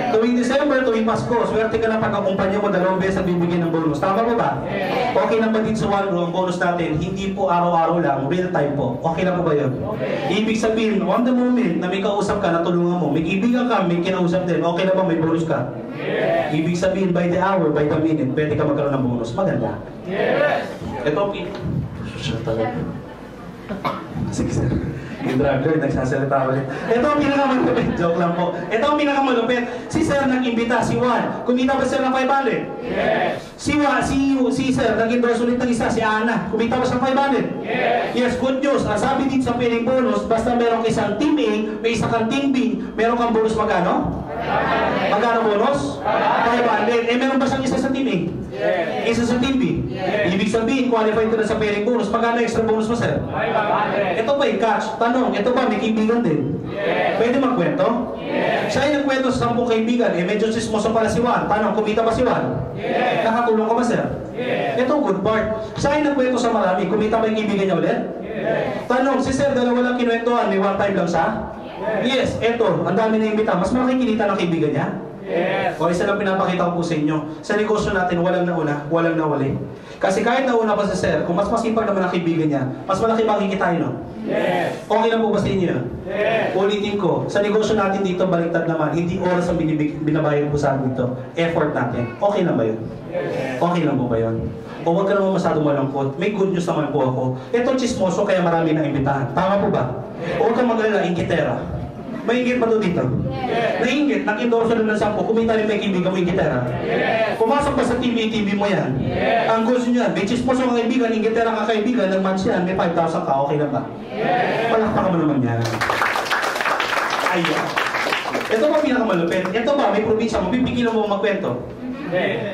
Tuwing December, tuwing Pasko, swerte ka na pag-akumpanya mo 2 beses ang bibigyan ng bonus. Tama po ba? Okay lang ba dito sa one room, bonus natin? Hindi po araw-araw lang, real time po. Okay lang po ba yun? Ibig sabihin, on the moment na may kausap ka, natulungan mo, may kaibigan ka, may kinausap din, okay na ba may bonus ka? Ibig sabihin, by the hour, by the minute, pwede ka magkaroon ng bonus. Maganda. Ito, siya talaga. Sige, sir. Yung driver, nagsasalita ulit. Ito ang pinakamalupit. Joke lang po. Ito ang pinakamalupit. Si Sir nag-imbita, si Juan. Kumita ba Sir ng 500? Si Sir nag-endorse ulit ng isa, si Ana. Kumita ba siya ng 500? Yes, good news. Ang sabi dito sa pairing bonus, basta meron isang team A, may isa kang team B, meron kang bonus magkano? Magkano bonus? 500. Meron ba siyang isa sa team A? Isa sa team B. Ibig sabihin, qualified ka na sa pairing bonus. Magkano extra bonus mo, Sir? 500. Ito ba yung catch? Tanong, ito ba may kaibigan din? Pwede magkwento? Siya ay nagkwento sa 10 kaibigan. Medyo sismoso pala si Juan. Tanong, kumita ba si Juan? Nakatulong ka ba, Sir? Ito ang good part. Siya ay nagkwento sa marami. Kumita ba yung kaibigan niya ulit? Tanong, si Sir, dalawa lang kinwentuhan. May one time lang siya? Yes. Ito, ang dami na imbita. Mas malaki kinita ng kaibigan niya? O isa lang pinapakita ko po sa inyo. Sa negosyo natin, walang nauna, walang nawali. Kasi kahit nauna pa si Sir, kung mas masipag naman ang kaibigan niya, mas malaki makikitain, no? Okay lang po ba sa inyo yun? Ulitin ko, sa negosyo natin dito, baliktad naman, hindi oras ang binabayad po sa atin dito. Effort natin. Okay lang ba yun? Okay lang po ba yun? O huwag ka naman masyadong malungkot. May good news naman po ako. Ito chismoso, kaya marami na imbitahan. Tama po ba? O huwag kang mag-alala, ingitera. May ingit pa to dito? Naingit, nag-endorse na ng 10, kumita rin may kaibigan mo ingitera. Pumasok pa sa TV mo yan. Ang gusto niya, may chismoso mga kaibigan, ingitera ka kaibigan, nag-match yan, may 5,000 ka, okay lang ba? Palakpakan mo naman yan. Ayan. Ito ba pinakamalupit? Ito ba, may probinsya mo, pipigilan mo magkwento?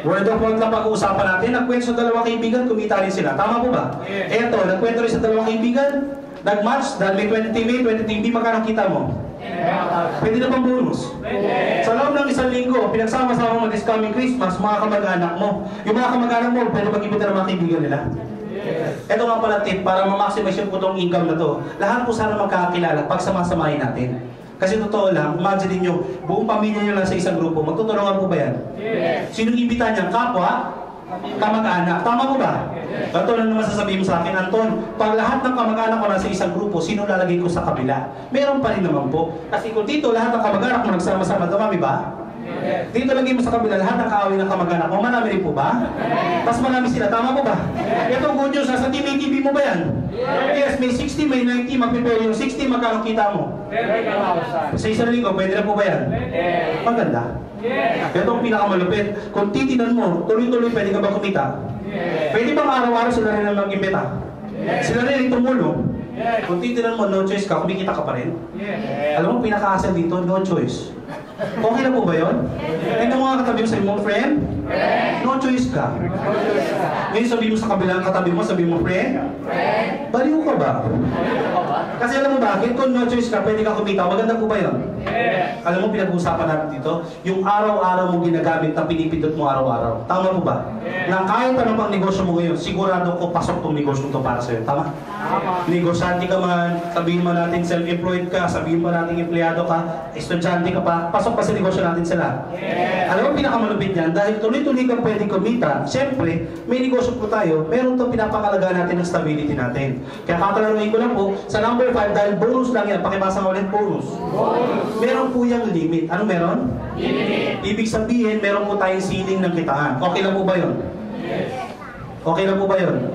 Word of mouth lang pag-uusapan natin, nagkwento sa dalawang kaibigan, kumita rin sila. Tama po ba? Eto, nagkwento rin sa dalawang kaibigan, nag-match, dahil may 20 TV, 20 TV, magkano kita mo? Pwede na bang bonus? Sa loob ng 1 linggo, pinagsama-sama mo this coming Christmas, mga kamag-anak mo. Yung mga kamag-anak mo, pwede mag-ibita ng mga kaibigan nila. Ito nga pala tip, para ma-maximize yung putong income na to. Lahat po sana magkakakilala pag samasamahin natin. Kasi totoo lang, imagine niyo, buong pamilya niyo lang sa isang grupo, magtutulungan po ba yan? Sinong imbita niya? Kapwa? Kamag-anak. Tama po ba? Ito na naman sasabihin mo sa akin, Anton, pag lahat ng kamag-anak ko nasa isang grupo, sino lalagay ko sa kabila? Meron pa rin naman po. Kasi kung dito lahat ng kamag-anak mo nagsama-sama, dumami ba? Dito lagay mo sa kabila, lahat ng kaaway ng kamag-anak mo, marami rin po ba? Mas marami sila, tama po ba? Ito good news, nasa TV mo ba yan? Yes, may 60, may 90, mag-prepare yung 60, magkano kita mo? Sa isang linggo, pwede na po ba yan? Maganda. Ito ang pinakamalupit. Kung titinan mo, tuloy-tuloy pwede ka ba kumita? Pwede bang araw-araw sila rin ang mag-imbita? Sila rin yung tumulong. Kung titinan mo, no choice ka, kumikita ka pa rin. Alam mo, pinaka-asal dito, no choice. Okay na po ba yun? Tingnan mo nga katabi mo sa mo, friend? No choice ka. Ngayon sabihin mo sa kabilang katabi mo, sabihin mo, friend? Baliw ka ba? Kasi alam mo bakit? Kung no choice ka, pwede ka kumita. Maganda po ba yun? Alam mo, pinag-uusapan natin dito, yung araw-araw mo ginagamit na pinipindot mo araw-araw. Tama po ba? Na kahit ano pang negosyo mo ngayon, sigurado ko pasok tong negosyo to para sa'yo. Tama? Negosyante ka man, sabihin mo natin self-employed ka, sabihin mo natin empleyado ka, estudyante ka pa, pasok pa sa negosyo natin sila. Alam mo, pinakamalupit yan, dahil tuloy-tuloy kang pwedeng kumita, siyempre, may negosyo po tayo, meron itong pinapakalaga natin ng stability natin. Kaya kakalaruin ko lang po, sa number 5, dahil bonus lang yan, pakibasa nga ulit, bonus. Meron po yung limit. Ano meron? Limit. Ibig sabihin, meron po tayong ceiling ng kitaan. Okay lang po ba yun? Okay lang po ba yun?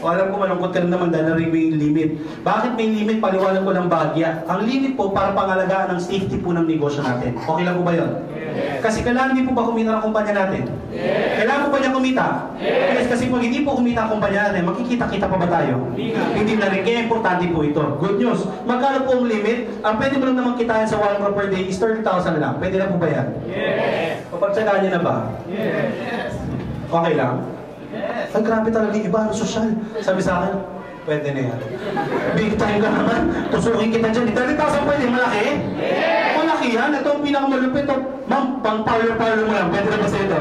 O alam ko malungkot ka rin naman dahil narinig mo yung limit. Bakit may limit? Paliwanag ko ng bahagya. Ang limit po para pangalagaan ng safety po ng negosyo natin. Okay lang po ba yun? Kasi kailangan din po ba kumita ng kumpanya natin? Kailangan po ba niya kumita? Yes, kasi kung hindi po kumita ang kumpanya natin, makikita-kita pa ba tayo? Hindi na rin. Kaya importante po ito. Good news. Magkano po ang limit? Ang pwede mo lang naman kitain sa 1 crore per day is 30,000 lang. Pwede na po ba yan? Papagtsagaan niya na ba? Okay lang? Ay, grabe talaga yung iba, ang sosyal. Sabi sa akin, pwede na yan. Big time ka naman. Tusukin kita dyan. 30,000 pwede, malaki? Malaki yan. Ito ang pinakamalupit. Ma'am, pang parlor mo lang. Pwede na ba sa ito?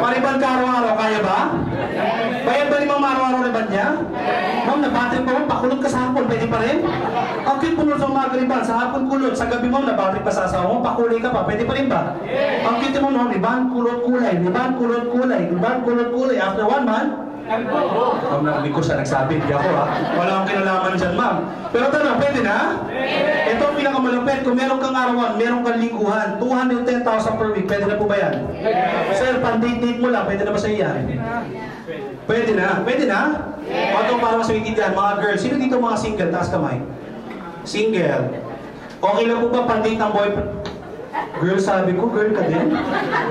Pariban ka araw-araw, kaya ba? Bayad ba rin mga araw-araw na ba niya? Ma'am, nabattery pa mo, pakulot ka sa hapon, pwede pa rin? Ang cute po sa mga riban, sa hapon kulot, sa gabi mo, nabattery pa sa asawa mo, pakulay ka pa, pwede pa rin ba? Ang cute mo, no, riban, kulot, kulay, riban, kulot, kulay, riban, kulot, kulay, after 1 month, ma'am, narinig ko siya nagsabi, hindi ako ha. Wala akong kinalaman dyan, ma'am. Pero tanong, pwede na? Ito ang pinakamalupit. Kung meron kang arawan, meron kang lingguhan, 210,000 per week, pwede na po ba yan? Sir, pan-date mo lang, pwede na ba sa iyan? Pwede na? Pwede na? O ito para mas maintindihan, mga girls, sino dito mga single? Taas kamay. Single. Okay lang po ba pan-date ng boyfriend? Girl, sabi ko, girl ka din.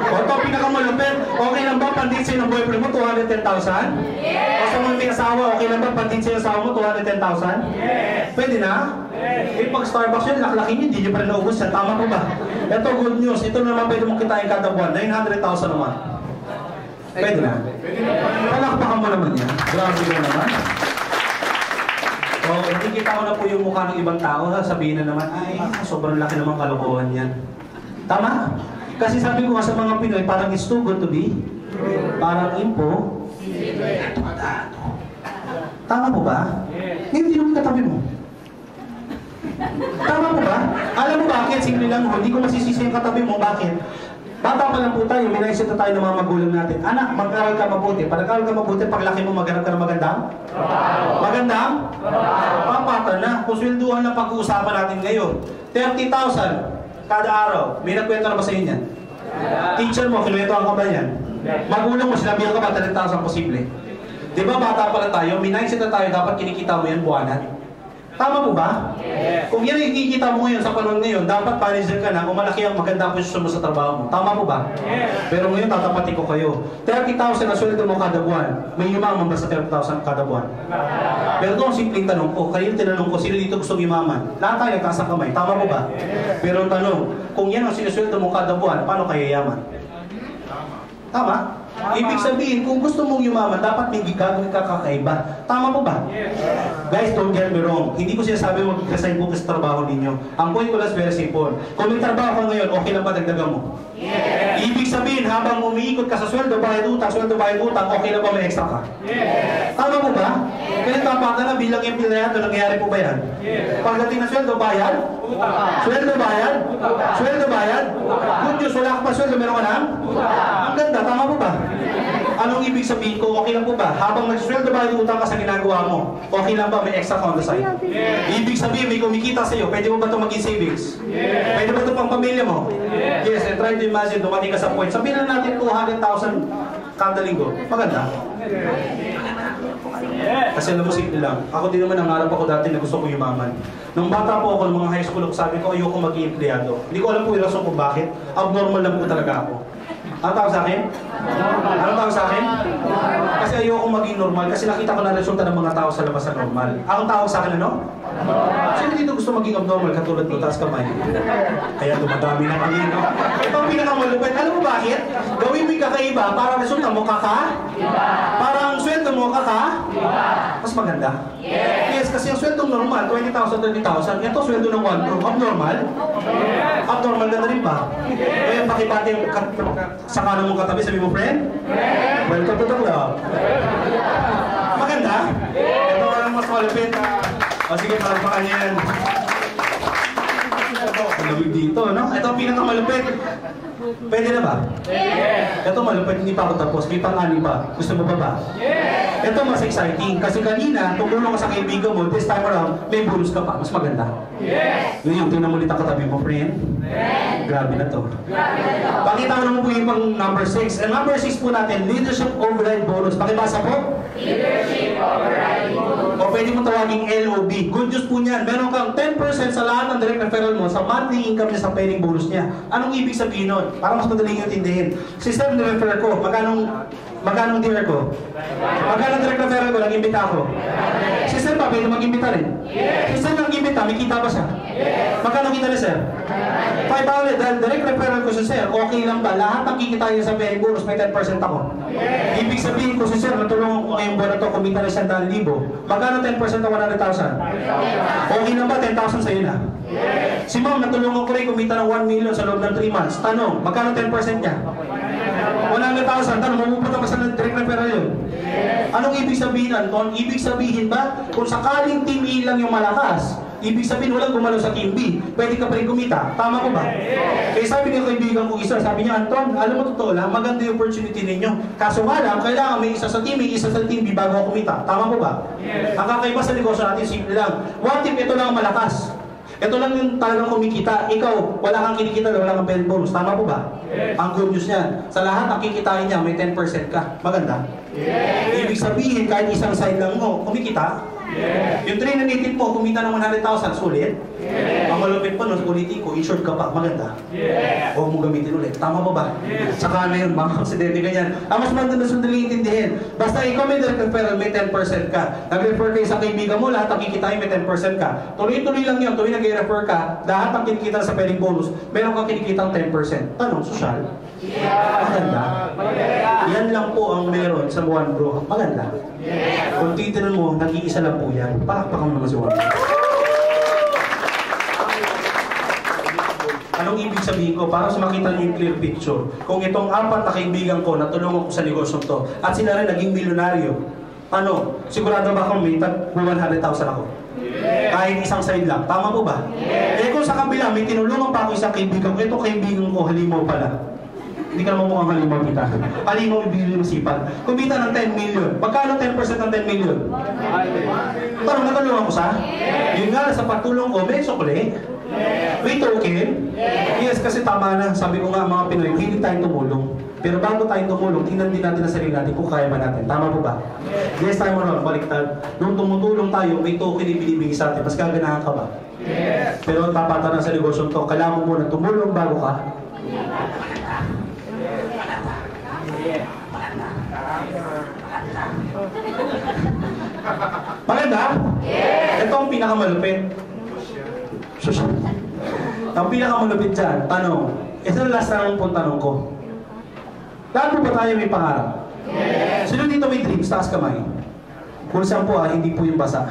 O ito, pinakamalupit. Okay lang ba pandit sa'yo ng boyfriend mo, 210,000? O sa mga may asawa, okay lang ba pandit sa'yo ng asawa mo, 210,000? Pwede na? Eh, pag Starbucks yun, laklakin nyo, hindi nyo pa rin naubos yan. Tama po ba? Ito, good news. Ito naman pwede mong kitain kada buwan. 900,000 naman. Pwede na? Palakpakan mo naman yan. Grabe mo naman. O, nakikita ko na po yung mukha ng ibang tao, sabihin na naman, ay, sobrang laki naman kalokohan yan. Tama? Kasi sabi ko nga sa mga Pinoy, parang it's too good to be. Parang impo, Tama po ba? Hindi naman katabi mo. Tama po ba? Alam mo bakit? Simple lang, hindi ko masisisi yung katabi mo. Bakit? Bata pa lang po tayo, may naisip na tayo ng mga magulang natin. Anak, mag-aral ka mabuti. Pag nag-aral ka mabuti, paglaki mo, maghanap ka ng magandang? Magandang? Papata na. Kung swelduhan lang pag-uusapan natin ngayon. 30,000 kada araw. May nagkwento na ba sa inyo yan? Teacher mo, kinuwentohan ka ba yan? Magulang mo, sinabihan ka ba 30,000 posible? Di ba bata pa lang tayo, may naisip na tayo, dapat kinikita mo yan buwanan? Tama po ba? Yes. Kung yan yung kikita mo ngayon sa panahon ngayon, dapat manager ka na kung malaki ang maganda posisyon mo sa trabaho mo. Tama po ba? Yes. Pero ngayon tatapatin ko kayo. 30,000 na sweldo mo kada buwan. May yumaman ba sa 30,000 kada buwan? Pero ito ang simpleng tanong ko. Kayo tinanong ko, sino dito gustong yumaman? Lahat tayo nagkasa kamay. Tama po ba? Yes. Pero ang tanong, kung yan ang sinusweldo mo kada buwan, paano kayo yaman? Tama? Ibig sabihin, kung gusto mong yumaman, dapat may gagawin ka kakaiba. Tama po ba? Yes. Guys, don't get me wrong. Hindi ko sinasabi mag-resign po sa trabaho ninyo. Ang point ko lang is very simple. Kung may trabaho ka ngayon, okay lang ba dagdagan mo? Yes. Ibig sabihin, habang umiikot ka sa sweldo, bayad utang, okay lang ba may extra ka? Yes. Tama po ba? Yes. Kaya tapatan na bilang empleyado, nangyayari po ba yan? Yes. Pagdating na sweldo, bayad? Utang. Sweldo, bayad? Utang. Sweldo, bayad? Utang. Good news, wala ka pa sweldo, meron ka na? Utang. Ang ganda, tama po ba? Anong ibig sabihin ko? Okay lang po ba? Habang nagsweldo ba yung utang ka sa ginagawa mo, okay lang ba may extra ka on the side? Yes. Ibig sabihin may kumikita sa iyo, pwede mo ba ito maging savings? Yes. Pwede ba ito pang pamilya mo? Yes. Yes, and try to imagine, dumating ka sa point. Sabihin na natin 200,000 kada linggo. Maganda? Yes. Kasi alam mo, simple lang. Ako din naman, nangarap ako dati na gusto ko yumaman. Nung bata po ako, nung mga high school ako, sabi ko, ayoko maging empleyado. Hindi ko alam po yung rason kung bakit. Abnormal lang po talaga ako. Ano tawag sa akin? Ano tawag sa akin? Kasi ayoko maging normal. Kasi nakita ko na resulta ng mga tao sa labas na normal. Ang tawag sa akin ano? Sino dito gusto maging abnormal katulad ko? Taas kamay. Kaya dumadami na kami, no? Ito ang pinakamalupit. Alam mo bakit? Gawin mo yung kakaiba para resulta mo para ang sweldo mo mas maganda. Yes, kasi ang sweldo normal, 20,000, 30,000. Ito sweldo ng 1 crore. Abnormal? Abnormal ka na rin ba? Kaya pakibati yung sa kanan mong katabi, sabi mo, friend? Welcome to the club. Maganda? Ito ang mas malapit. O sige, palpakan yan. Malawig dito, no? Ito ang pinakamalupit. Pwede na ba? Yes. Ito malupit, hindi pa ako tapos. May pang-ani pa. Gusto mo pa ba? Yes. Ito mas exciting. Kasi kanina, tumulong ka sa kaibigan mo, this time around, may bonus ka pa. Mas maganda. Yes. Ngayon, tingnan mo ulit ang katabi mo, friend. Yes. Grabe na to. Pakita ko naman po yung pang number 6. And number 6 po natin, leadership override bonus. Pakibasa po? Leadership override bonus. O pwede mo tawaging LOB. Good news po niyan. Meron kang 10% sa lahat ng direct referral mo sa monthly income niya sa paying bonus niya. Anong ibig sabihin nun? Para mas madaling yung tindihin. System ni refer ko, magkanong dealer ko? Magkanong direct referral ko, nag-imbita ako? System ba, pwede mag-imbita rin? System nag-imbita, may kita ba siya? Magkano kita ni sir? 500, dahil direct referral ko si sir, okay lang ba? Lahat ng kikita niya sa paying bonus, may 10% ako. Ibig sabihin ko si sir, natulungan ko ngayong buwan na ito, kumita na 100,000. Magkano 10% ng 100,000? Okay lang ba? 10,000 sa'yo na. Si ma'am, natulungan ko rin kumita ng 1 million sa loob ng 3 months. Tanong, magkano 10% niya? 100,000. Tanong, mapupunta ba sa direct referral yun? Anong ibig sabihin, Anton? Ibig sabihin ba, kung sakaling team A lang yung malakas, ibig sabihin walang gumalaw sa team B, pwede ka pa rin kumita. Tama ko ba? Kaya sabi ng kaibigan ko isa, sabi niya, Anton, alam mo totoo lang, maganda yung opportunity ninyo. Kaso nga lang, kailangan may isa sa team A, isa sa team B bago ako kumita. Tama ko ba? Ang kakaiba sa negosyo natin, simple lang. What if ito lang ang malakas? Ito lang yung talagang kumikita. Ikaw, wala kang kinikita, wala kang paying bonus. Tama po ba? Yes. Ang good news niyan, sa lahat ng kikitain niya, may 10% ka. Maganda? Yes. Ibig sabihin, kahit isang side lang mo, kumikita. Yes. Yung 3 mo, kumita ng 100,000, sulit. Yes. Ang malupit pa nun, ulitin ko, insured ka pa, maganda. Yes. Huwag mo gamitin ulit. Tama ba ba? Yes. Saka na yun, mga aksidente ganyan. Ang mas maganda na sundaling intindihin. Basta ikaw may direct referral, may 10% ka. Nag-refer kayo sa kaibigan mo, lahat ang kikitain, may 10% ka. Tuloy-tuloy lang yun, tuloy nag-refer ka, lahat ang kinikita sa paying bonus, meron kang kinikitang 10%. Tanong, social? Yeah. Maganda. Yan lang po ang meron sa One Bro. Maganda. Yeah. Kung titinan mo, nag-iisa lang po yan. Palakpakan naman si One Bro. Anong ibig sabihin ko? Para sa makita niyo yung clear picture. Kung itong 4 na kaibigan ko, natulungan ko sa negosyong to, at sila rin naging milyonaryo, ano, sigurado ba akong may 100,000 ako? Kahit isang side lang. Tama po ba? Eh kung sa kabila, may tinulungan pa ako isang kaibigan ko, itong kaibigan ko, halimaw pala. Hindi ka naman mukhang halimaw kita. Halimaw, ibigay mo sipag. Kumita ng 10 million. Magkano 10% ng 10 million? Parang natulungan ko sa? Yun nga, sa patulong ko, may sukli. May token. Yes, kasi tama na. Sabi ko nga, mga Pinoy, hindi tayong tumulong. Pero bago tayong tumulong, tingnan din natin ang sarili natin kung kaya ba natin. Tama po ba? Yes, tayo mo ron, baliktad. Nung tumutulong tayo, may token yung binibigay sa atin. Mas gaganahan ka ba? Yes. Pero tapatan na sa negosyo to, kailangan mo muna tumulong bago ka. Maganda? Yes. Ito ang pinakamalupit. Ang pinakamalupit dyan, tanong. Ito ang last round po tanong ko. Lahat po ba tayo may pangarap? Yes. Sino dito may dreams? Taas kamay. Kung saan po hindi po yung basa.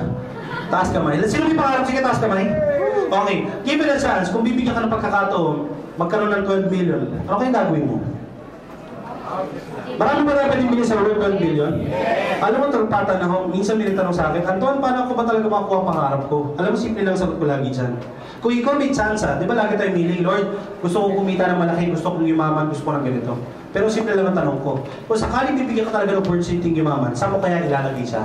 Taas kamay. Sino may pangarap? Sige, taas kamay. Okay. Give it a chance. Kung bibigyan ka ng pagkakataon, magkaroon ng 12 million, ano kayong gagawin mo? Marami ba dapat yung bilis sa 12 million? Alam mo, tarpatan ako. Minsan may tanong sa akin, Anton, paano ako ba talaga makuha ang pangarap ko? Alam mo, simple lang sagot ko lagi dyan. Kung ikaw may chance, di ba lagi tayo miling, Lord, gusto ko kumita ng malaki, gusto kong yumaman, gusto ko ng ganito. Pero simple lang ang tanong ko, kung sakaling bibigyan ka talaga ng opportunity yumaman, saan mo kaya ilalagay siya?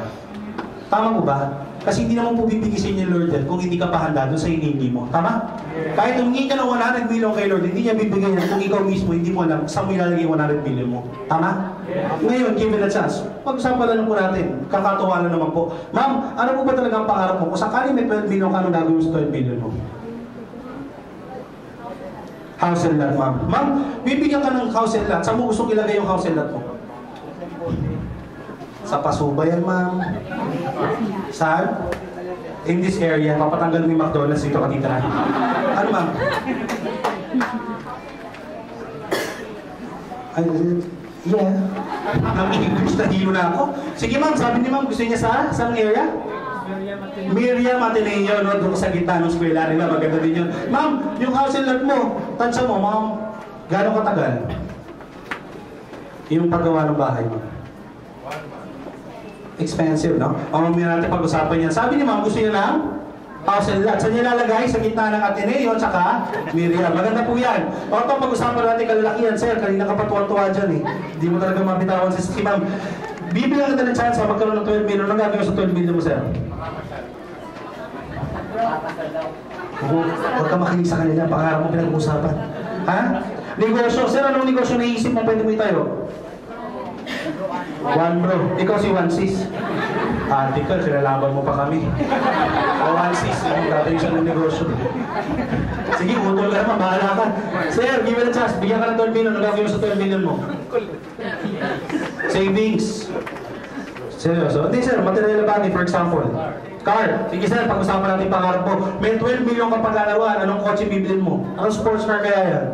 Tama po ba? Kasi hindi naman po bibigay sa inyo, Lord, kung hindi ka pa handa doon sa hinihingi mo. Tama? Kahit humingi ka ng 100 million kay Lord, hindi niya bibigay yan kung ikaw mismo hindi mo alam saan mo ilalagay 100 million mo. Tama? Ngayon, give it a chance. Pag-usapan lang po natin. Kakatuwa lang naman po. Ma'am, ano po ba talaga ang pangarap mo? Kung sakaling may 12 million ka, anong gagawin sa 12 million mo? House and lot, ma'am. Ma'am, bibigyan ka ng house and lot. Saan mo gusto ilagay yung house and lot mo? Sa Pasubay yan, ma'am. Saan? In this area, papatanggal mo yung McDonald's dito katitira. Ano, ma'am? Ay, yeah. Nang-English na hilo na ako. Sige, ma'am, sabi ni ma'am, gusto niya saan area? Miriam Ateneo, no? Doon sa gitna ng eskwela nila, maganda din yun. Ma'am, yung house and lot mo, tansya mo, ma'am, gano'ng katagal? Yung paggawa ng bahay mo. Expensive, no? O mamaya natin pag-usapan yan. Sabi ni ma'am, gusto niya ng house and lot. Saan niya lalagay? Sa gitna ng Ateneo, tsaka Miriam. Maganda po yan. O ito, pag-usapan natin kalalakihan. Sir, kanina ka pa tuwa-tuwa dyan eh. Hindi mo talaga mabitawan si ma'am. Bibigyan kita ng chance ha, magkaroon ng 12 million. Anong gagawin sa 12 million mo, sir? Huwag ka makinig sa kanila. Pangarap mo pinag-uusapan. Ha? Negosyo. Sir, anong negosyo naisip mo? Pwede mo tayo? One bro. Ikaw si one sis. Ate ka, kinalaban mo pa kami. O one sis, yung gagawin siya ng negosyo. Sige, utol ka naman, bahala ka. Sir, give it a chance. Bigyan ka ng 12 million. Ano gagawin mo sa 12 million mo? Savings. Seryoso? Hindi sir, material na bagay, for example. Car. Sige sir, pag-usapan natin pangarap mo. May 12 million ka paglalawaan. Anong kotse bibilin mo? Anong sports car kaya yan?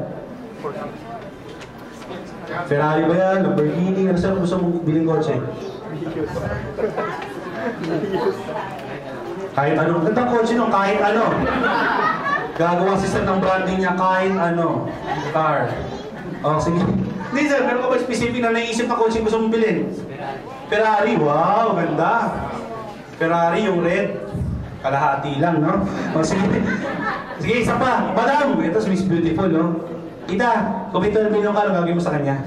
Ferrari ba yan? Lamborghini? Ano sir, gusto mong biling kotse? Kahit ano. Gandang kotse nung kahit ano. Gagawa si sir ng branding niya kahit ano. Car. O, sige. Hindi sir, meron ka ba specific na naisip na kotse gusto mong bilhin? Ferrari. Wow, ganda. Ferrari yung red. Kalahati lang, no? O, sige. Sige, isa pa. Madam, ito si Miss Beautiful, no? Ita, kung may 12 million ka, ano gagawin mo sa kanya?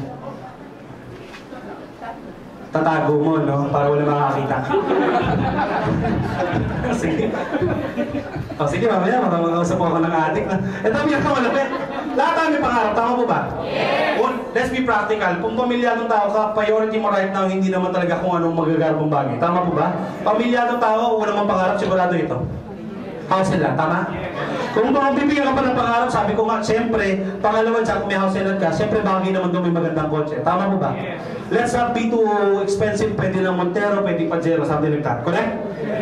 Tatago mo, no? Para wala makakita. Sige. O, sige, mamaya, makakausap po ako ng adik. Ito ang pinakamalapit. Lahat tayo may pangarap. Tama po ba? Yes! Well, let's be practical. Kung pamilyadong tao ka, priority mo right now, hindi naman talaga kung anong magagarapong bagay. Tama po ba? Pamilyadong tao, una mong pangarap, sigurado ito. House and lot, tama? Kung bibigyan ka pa ng pangarap, sabi ko nga, siyempre, pangalawa dyan, kung may house and lot ka, siyempre bagay naman doon may magandang kotse. Tama mo ba? Let's not be too expensive, pwede ng Montero, pwede Pajero, something like that. Correct?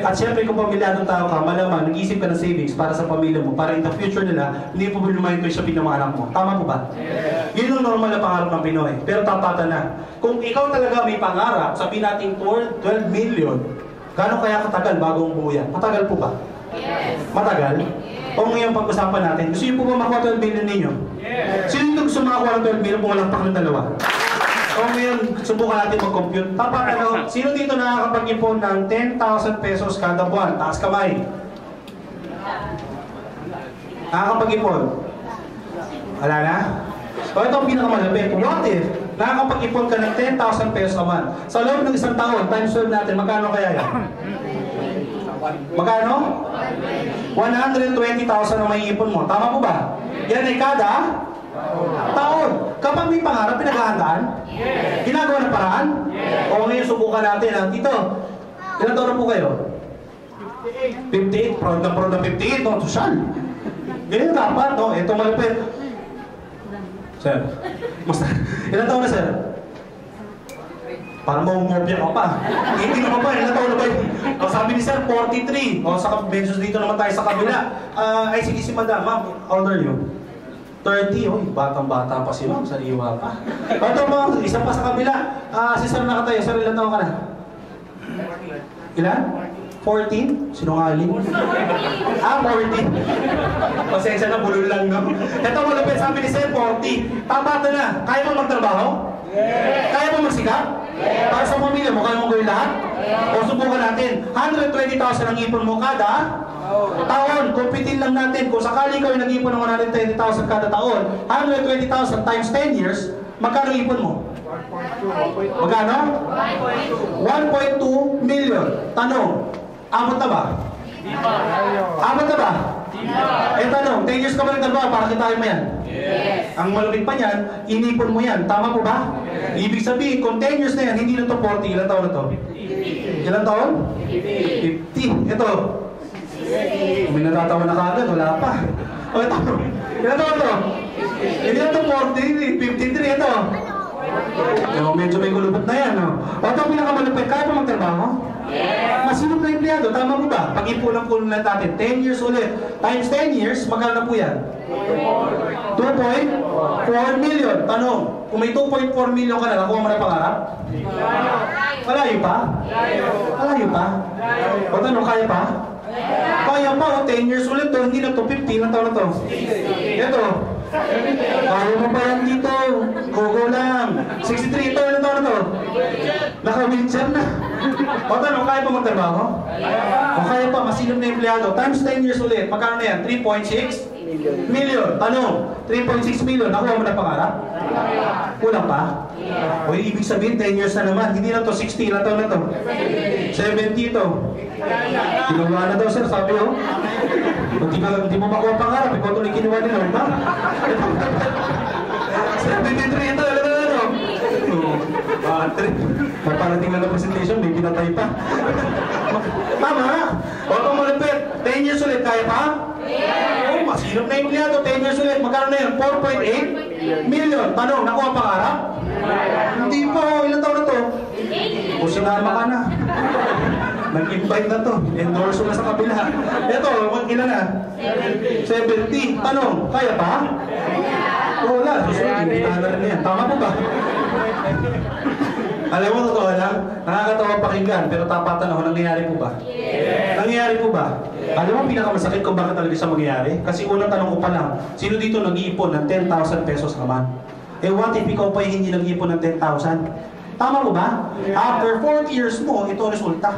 At siyempre, kung pamilyadong tao ka, malamang, nag-iisip ka ng savings para sa pamilya mo, para in the future nila, hindi po lumayan ko yung shopping ng mga anak mo. Tama po ba? Yun yung normal na pangarap ng Pinoy. Pero tapatan na. Kung ikaw talaga may pangarap, sabihin natin 12 million, gano'n kaya katagal bago umuwi yan? Matagal po ba? Yes. Matagal? O O ngayon pag-usapan natin, gusto niyo po ba makuha 12 million ninyo? Yes! Sino dito gusto makakuha ng 12 million kung walang pak ng dalawa? O ngayon, subukan natin mag-compute. Tapat ano, sino dito nakakapag-ipon ng 10,000 pesos kada buwan? Taas kamay. Nakakapag-ipon? Wala na? O ito ang pinakamalapit. What if nakakapag-ipon ka ng 10,000 pesos a month? Sa loob ng isang taon, times 12 natin, magkano kaya yan? Magkano? 120,000 ang may ipon mo. Tama po ba? Yan ay kada taon. Kapag may pangarap, pinaghahandaan? Ginagawa ng paraan? O ngayon, subukan natin. Dito, ilang taon na po kayo? 58. Proud na 58. No? Social. Ganyan dapat. No? Ito malapit. Sir, ilang taon na, sir? Parang maumopya ka pa. Hindi naman pa, ilang taon na ba yun? O, sabi ni sir, 43. O, sa benches dito naman tayo sa kabila. Ay, sige si madam, ma'am, how old are you? 30. Uy, batang-bata pa si ma'am, sariwa pa. O, ito mo, isa pa sa kabila. Si sir nakatayo. Sir, ilang taon ka na? Ilan? 14? Sinungaling? 14. Pasensya na, bulol lang, no? Ito, malapit, sabi ni sir, 40. Tama na. Kaya mo magtrabaho? Kaya mo magsikap? Para sa pamilya mo, kaya mo gawin lahat? O subukan natin, 120,000 ang ipon mo kada taon. Kumpitin lang natin, kung sakali ikaw yung nag-ipon ng 120,000 kada taon, 120,000 times 10 years, magkano ipon mo? Magkano? 1.2 million. Tanong, abot na ba? Abot na ba? Tanong, 10 years ka ba nagtrabaho para kitain mo yan? Yes. Ang malupit pa niyan, inipon mo yan. Tama po ba? Yes. Ibig sabihin, kung 10 years na yan, hindi na to 40. Ilan taon na to? 50. Ilan taon? 50. Ito. May natatawa na kagad, wala pa. O ito. Ilan taon to? Hindi na to 40, 53. Ito. Medyo may kulubot na yan. O ito ang pinakamalupit. Kaya pa magtrabaho? Yes. Masinop na empleyado, tama mo ba? Pag-ipunan natin, 10 years ulit. Times 10 years, magkano na po yan? 2.4 million. Tanong, kung may 2.4 million ka na, nakuha mo na pangarap? Malayo pa? Malayo pa? O tanong, kaya pa? Kaya pa, 10 years ulit to, hindi na to 50, ilang taon na to? Ito. Kaya mo pa yan dito. Go lang. 63 ito, ilang taon na to? Naka-wheelchair na. O tanong, kaya pa magtrabaho? O kaya pa, masinop na empleyado. Times 10 years ulit, magkano na yan? 3.6 million. Tanong, 3.6 million. Nakuha mo na pangarap? Kulang pa? O ibig sabihin, 10 years na naman. Hindi na to 60, ilang taon na to? 70 ito. Kinuha na daw, sir, sabi ho. Hindi mo makuha pangarap, ikaw ito kinuha nila, ba? 73 ito, alam na ano? Paparating lang na presentation, may pinatay pa. Tama ha? O itong malapit, 10 years ulit, kaya pa? Oh, masinop na empleyado, 10 years ulit, magkano na yun? 4.8 million. Tanong, nakuha pangarap? Hindi pa, ilang taon na to? O sinama ka na. Nag-invite na to. Endorse na sa kabila. Ito, ilan na? 70. Tanong, kaya pa? Wala. Susunod, hindi na rin yan. Tama po ba? Alam mo, totoo lang, nakakatawa pakinggan, pero tapatan ako, nangyayari po ba? Yes. Nangyayari po ba? Yes. Alam mo, pinakamasakit kung bakit talaga siya mangyayari? Kasi unang tanong ko pa lang, sino dito nag-iipon ng 10,000 pesos naman? Eh, what if ikaw pa hindi nag-iipon ng 10,000? Tama po ba? Yes. After 40 years mo, ito ang resulta.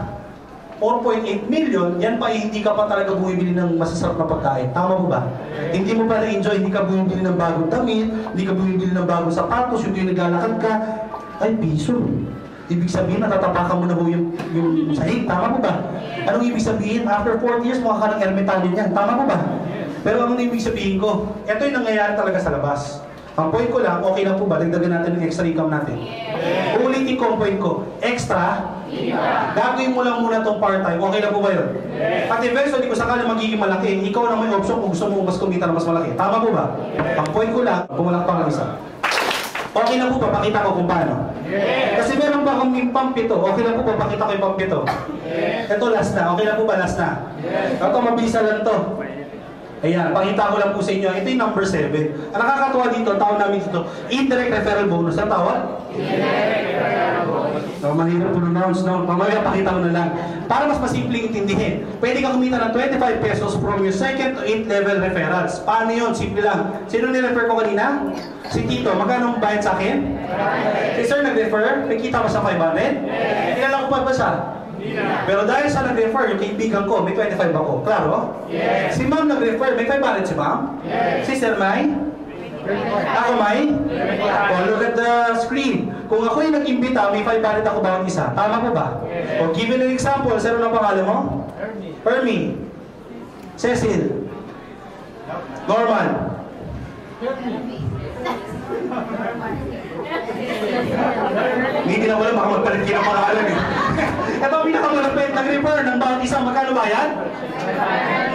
4.8 million, yan pa hindi ka pa talaga bumibili ng masasarap na pagkain. Tama mo ba? Hindi mo pa na-enjoy, hindi ka bumibili ng bagong damit, hindi ka bumibili ng bagong sapatos, yung naglalakad ka, ay piso. Ibig sabihin, natatapakan mo na ho yung sahig. Tama mo ba? Anong ibig sabihin? After 40 years, mukha ka ng ermitanyo niyan. Tama mo ba? Pero anong ibig sabihin ko? Ito yung nangyayari talaga sa labas. Ang point ko lang, okay lang po ba? Dagdagan natin yung extra income natin. Ulitin ko ang point ko. Extra, gagawin mo lang muna itong part-time. Okay lang po ba yun? At eventually, kung sakali magiging malaki, ikaw na may option kung gusto mo mas kumita na mas malaki. Tama po ba? Ang point ko lang, pumalak pa lang isa. Okay lang po ba? Pakita ko kung paano. Kasi meron pa akong pump ito. Okay lang po ba? Pakita ko yung pump ito. Ito last na. Okay lang po ba? Last na. Ito, mabisa lang to. Ayan, pakita ko lang po sa inyo. Ito yung number 7. Ang nakakatuwa dito, ang tawag namin dito, indirect referral bonus. Ang tawag? Indirect referral bonus. So, mahirap pronounce, no? Mamaya pakita ko na lang. Para mas masimpleng intindihin, pwede ka kumita ng 25 pesos from your 2nd to 8th level referrals. Paano yun? Simple lang. Sino nirefer ko kanina? Si Tito. Magkano ang bayad sa akin? Si Sir nag-refer, may kita ba sa 500? Kilala ko pa ba siya? Pero dahil sa nag-refer, yung kaibigan ko, may 25 ako. Klaro? Yes. Si Ma'am nag-refer, may 500 si Ma'am? Yes. Si Sir may? Ako may? Oh, look at the screen. Kung ako yung nag-imbita, may 500 ako bawat isa. Tama po ba? Yes. O, given an example, sir, ano pangalan mo? Hermie. Cecil. Norman. Hindi na wala, baka magpalit kayo ng pangalan eh. Ito ang pinakamalapit, nag-refer ng bawat isa, magkano ba yan?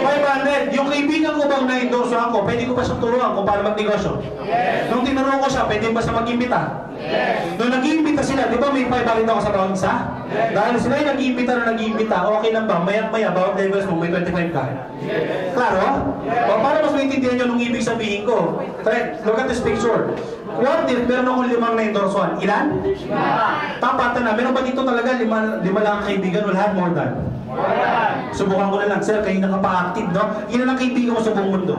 500. Yung kaibigan ko bang na-endorse ako, pwede ko ba siyang turuan kung paano magnegosyo? Yes. Nung tinanong ko siya, pwede ba siya mag-imbita? Yes. Nung nag-iimbita sila, di ba may 500 ako sa bawat isa? Yes. Dahil sila yung nag-iimbita na nag-iimbita, okay lang ba? Maya't-maya, bawat levels mo, may 25 ka. Yes. Klaro? Yes. O, para mas maintindihan nyo nung ibig sabihin ko, look at this picture. What if meron akong 5 na-endorsean? Ilan? Tapatan na. Meron ba dito talaga 5 lang ang kaibigan o lahat more than? Subukan ko na lang. Sir, kayo nakapa-active, no? Ilan ang kaibigan mo sa buong mundo?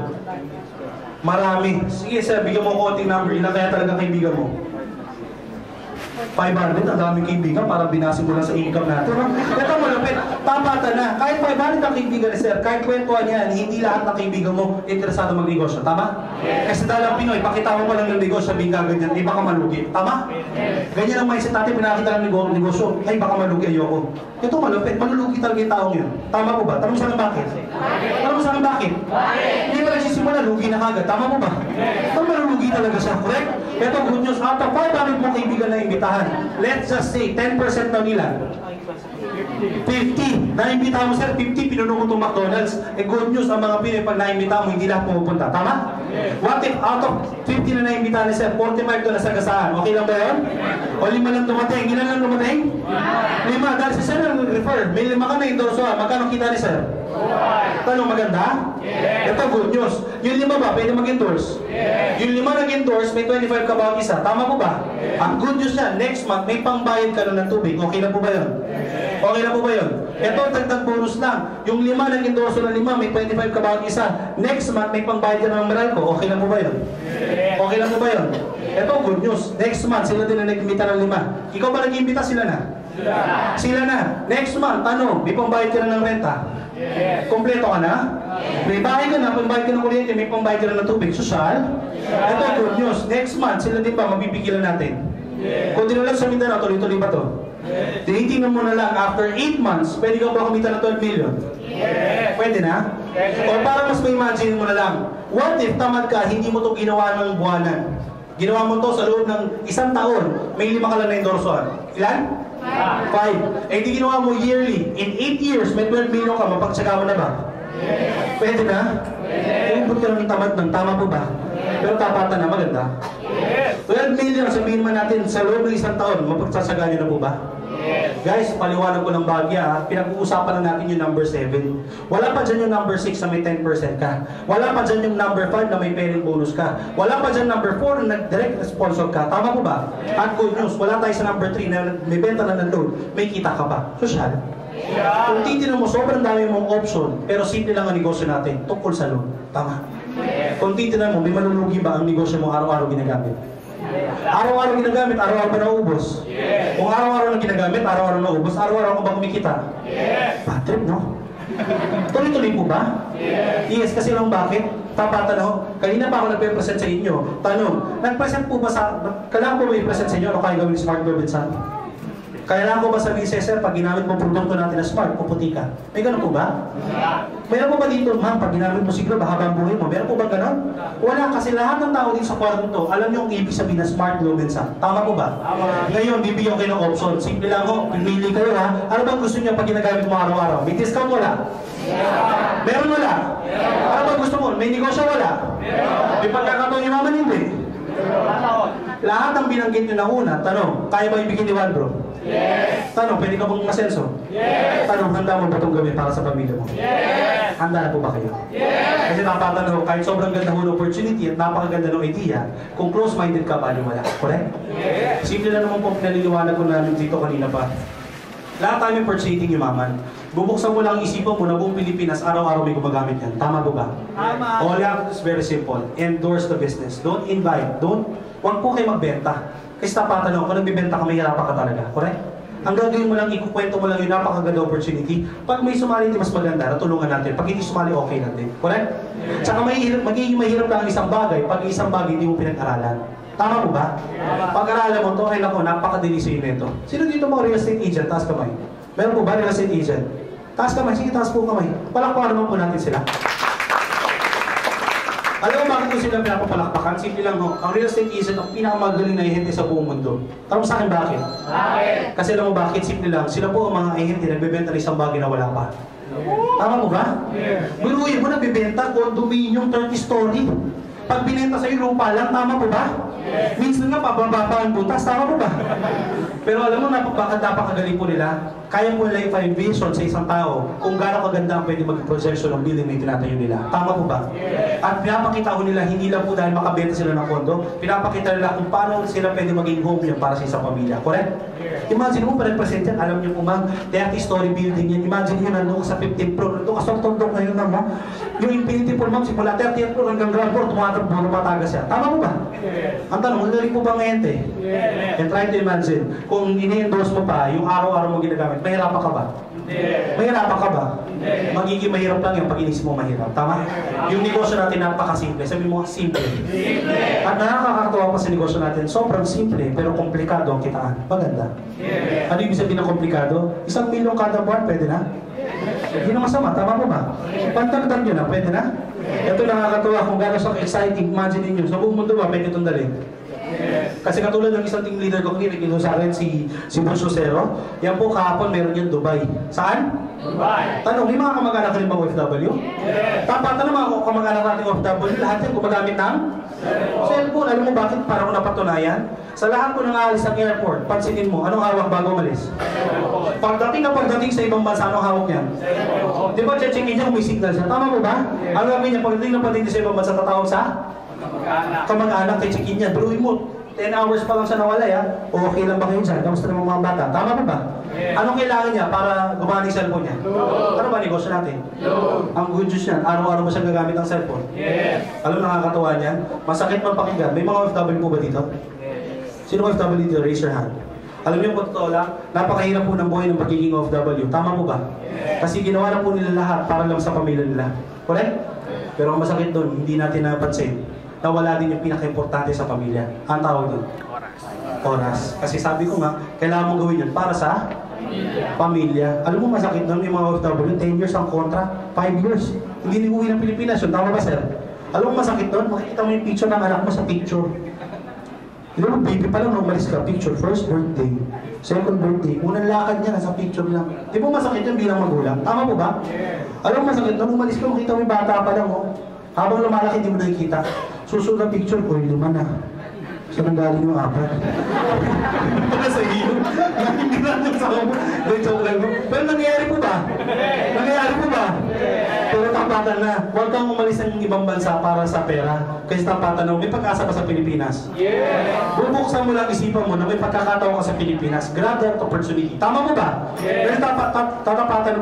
Marami. Sige, sir, bigyan mo konting number. Ilan kaya talaga kaibigan mo? 500, ang daming kaibigan, parang binasin mo lang sa income natin. Ito malapit, tapatan na. Kahit 500 ang kaibigan ni sir, kahit kwentuhan yan, hindi lahat ng kaibigan mo interesado magnegosyo. Tama? Yes. Kasi dahil ang Pinoy, pakita mo pa lang ng negosyo, sabihin ka ganyan, ay baka malugi. Tama? Yes. Ganyan ang mindset natin, pinakita ng negosyo, ay baka malugi, ayoko. Ito malapit, malulugi talaga yung taong yun. Tama po ba? Tanong mo sa akin bakit? Tanong mo sa akin bakit? Hindi pa nagsisimula, lugi na kagad. Tama po ba? Ito malulugi talaga siya, correct? Ito good news, out of 500 mong kaibigan na imbitahan, let's just say, 10% na nila. 50. Naimbita mo sir, 50, pinunong mo itong McDonald's. Eh good news, ang mga Pinoy, pag naimbita mo, hindi lahat pumupunta. Tama? What if out of 50 na naimbita ni sir, 45 doon na sagasaan? Okay lang ba yun? O 5 lang dumating? Ilan lang dumating? 5. Dahil si sir ang refer, may 5 ka na endorso. Magkano kita ni sir? Tanong maganda? Ito good news. Yung 5 ba, pwede mag-endorse? Yung 5 nag-endorse, may 25 ka bawat isa. Tama po ba? Ang good news yan, next month, may pangbayad ka na ng tubig. Okay na po ba yun? Okay na po ba yun? Ito, dagdag bonus lang. Yung 5 nag-endorso ng 5, may 25 ka bawat isa. Next month, may pangbayad ka na ng Meralco. Okay na po ba yun? Okay na po ba yun? Ito, good news. Next month, sila din na nag-imbita ng 5. Ikaw ba nag-imbita? Sila na? Sila na. Next month, ano? May pangbayad ka na ng renta? Kompleto ka na? May bahay ka na, pangbayad ka ng kuryente, may pangbayad ka na ng tubig. Social? Ito, good news. Next month, sila din ba mabibigilan natin? Kung dinulog sa Mindanao, tuloy-tuloy ba to? Tinitingnan mo na lang, after 8 months, pwede ka ba kumita ng 12 million? Pwede na? O para mas ma-imagine mo na lang, what if tamad ka, hindi mo to ginawa ng buwanan? Ginawa mo to sa loob ng 1 taon, may 5 ka lang na endorsoan. Ilan? 5. Eh di ginawa mo yearly. In 8 years, may 12 million ka, mapagtsaga mo na ba? Pwede na? Umubot ka lang ng tamad ng tama po ba? Pero tapatan na, maganda. 12 million, sabihin man natin, sa loob ng 1 taon, mapagtsasaga niyo na po ba? Guys, paliwanag ko ng bagya, pinag-uusapan na natin yung number 7. Wala pa dyan yung number 6 na may 10% ka. Wala pa dyan yung number 5 na may pairing bonus ka. Wala pa dyan number 4 na direct sponsor ka. Tama po ba? At good news, wala tayo sa number 3 na may benta na ng load. May kita ka ba? Social? Kung titignan mo, sobrang dami mong option, pero simple lang ang negosyo natin, tungkol sa loan. Tama? Kung titignan mo, may malulugi ba ang negosyo mo araw-araw ginagamit? Araw-araw ginagamit, araw-araw ba naubos? Kung araw-araw na ginagamit, araw-araw naubos, araw-araw ka ba kumikita? Bad trip, no? Tuloy-tuloy po ba? Yes, kasi lang bakit? Tapatan ako. Kanina pa ako nagpe-present sa inyo. Tanong, nag-present po ba sa... Kailangan po ba i-present sa inyo ano kaya gawin Smart Robinson? Kailangan ko ba sabihin sir, pag ginamit mo produkto natin na smart, puputi ka? May ganun po ba? Meron po ba dito, ma'am, pag ginamit mo siguro, bahaba ang buhay mo? Meron po ba ganun? Wala, kasi lahat ng tao dito sa kwarto to, alam niyo ang ibig sabihin na smart Robinson. Tama po ba? Ngayon, bibigyan kayo ng option. Simple lang ho, pumili kayo ha. Ano bang gusto niyo pag ginagamit mo araw-araw? May discount wala? Meron wala? Ano bang gusto mo? May negosyo wala? May pagkakataon ni mama hindi? Lahat ng binanggit nyo na una, tanong, kaya ba ibigay ni Juan, bro? Yes! Tanong, pwede ka bang masenso? Yes! Tanong, handa mo ba itong gawin para sa pamilya mo? Yes! Handa na po ba kayo? Yes! Kasi napatanong, kahit sobrang ganda mo ng opportunity at napakaganda ng idea, kung close-minded ka, bali wala. Correct? Yes! Simple lang naman po pinaliliwanag ko namin dito kanina pa. Lahat tayo may opportunity yumaman. Bubuksan mo lang ang isipan mo na buong Pilipinas, araw-araw may gumagamit yan. Tama po ba? Tama! All you have to do is very simple. Endorse the business. Don't invite. Huwag po kayo magbenta. Kasi tapatan ako, kung nagbibenta ka, mahirapan ka talaga. Correct? Ang gagawin mo lang, ikukwento mo lang yung napakaganda opportunity. Pag may sumali, mas maganda, natulungan natin. Pag hindi sumali, okay natin. Correct? Tsaka magiging mahirap lang ang isang bagay pag isang bagay hindi mo pinag-aralan. Tama po ba? Pag-aralan mo to, ay nako, napakadali sa nito. Sino dito mo real estate agent? Taas kamay. Meron po ba real estate agent? Taas kamay. Sige, taas po kamay. Palakpakan naman po natin sila. Alam mo bakit ko sila pinapapalakpakan? Simple lang ho. Ang real estate agent ang pinakamagaling na ahente sa buong mundo. Tanong sa akin bakit? Bakit? Kasi alam mo bakit? Simple lang. Sila po ang mga ahente na nagbebenta ng isang bagay na wala pa. Tama mo ba? Yes. Biruin mo na bibenta condominium 30 story. Pag binenta sa'yo lupa lang, tama po ba? Yes. Minsan nga pababa pa ang butas, tama po ba? Pero alam mo, napakagaling po nila. Kaya po nila i-find vision sa isang tao kung gaano kaganda ang pwede maging proseso ng building na itinatayo nila. Tama po ba? Yes. At pinapakita ko nila, hindi lang po dahil makabenta sila ng kondo, pinapakita nila kung paano sila pwede maging home yan para sa isang pamilya. Correct? Yes. Imagine mo, pa-represent yan, alam niyo po ma'am, 30-story building yan. Imagine nyo, nandun ka sa 15th floor, nandun ka sa tondok ngayon ma'am, ha? Yung infinity floor ma'am, simula 30th floor hanggang ground floor, tumatakbo, matagas yan. Tama po ba? Yes. Ang tanong, magaling po ba ang ente? Yes. And try to imagine, kung ini-endorse mo pa, yung araw-araw mo ginagamit, mahirapan ka ba? Yes. Mahirapan ka ba? Yes. Magiging mahirap lang yung pag inisip mo mahirap. Tama? Yung negosyo natin napakasimple. Sabi mo, simple. Simple. At nakakatawa pa sa negosyo natin, sobrang simple, pero komplikado ang kitaan. Maganda. Yes. Ano ibig sabihin ng komplikado? 1 milyon kada buwan, pwede na? Hindi na masama, tama po ba? Pantagdag nyo na, pwede na? Ito nakakatawa kung gano'n sa exciting, imagine ninyo, sa buong mundo ba, pwede itong dalhin? Kasi katulad ng isang team leader ko kanina, kinuha sa akin si Boss Rosero, yan po kahapon meron yan Dubai. Saan? Dubai. Tanong, may mga kamag-anak rin ba OFW? Yes. Tapatan naman ako kamag-anak natin OFW, lahat yan gumagamit ng cellphone. Alam mo bakit? Para ko napatunayan. Sa lahat ko nang aalis ng airport, pansinin mo, anong hawak bago umalis? Pagdating sa ibang bansa, anong hawak niyan? Di ba check-in niya kung may signal siya? Tama mo ba? Ang gagawin niya, pagdating sa ibang bansa, tatawag sa kamag-anak kay check-in niya. Biruin mo, 10 hours pa lang siya nawala ya. Okay lang ba kayo dyan? Kamusta naman mga bata? Tama ba ba? Yes. Anong kailangan niya para gumana yung cellphone niya? Ano ba negosyo natin? Ang good news niyan, araw-araw ba siya gagamit ng cellphone? Yes. Alam nakakatawa niyan? Masakit man pakinggan. May mga OFW po ba dito? Sino OFW dito? Raise your hand. Alam niyo po totoo lang, napakahirap po ng buhay ng pagiging OFW. Tama po ba? Kasi ginawa na po nila lahat para lang sa pamilya nila. Correct? Pero ang masakit doon, hindi natin napansin na wala din yung pinaka-importante sa pamilya. Ang tawag doon? Oras. Kasi sabi ko nga, kailangan mong gawin yun para sa pamilya. Alam mo masakit doon, yung mga OFW, 10 years ang kontra, 5 years. Hindi niuwi ng Pilipinas yun. Tama ba, sir? Alam mo masakit doon, makikita mo yung picture ng anak mo sa picture. Hindi mo, baby pa lang nung umalis ka, picture, first birthday, second birthday, unang lakad niya, nasa picture lang. Di ba masakit yun bilang magulang? Tama po ba? Alam mo masakit nung umalis ka, makita mo yung bata pa lang, oh. Habang lumalaki, hindi mo nakikita. Susunod na picture ko, 5 na. Saan ang galing yung 4? Para sa iyo. Nakikita sa ako. Pero nangyayari po ba? Nangyayari po ba? Pero tapatan na. Huwag kang umalis ng ibang bansa para sa pera. Kasi tapatan na, may pag-asa pa sa Pilipinas. Yes. Bubuksan mo lang isipan mo na may pagkakataon ka sa Pilipinas. Grab that opportunity. Tama mo ba? Yes. Pero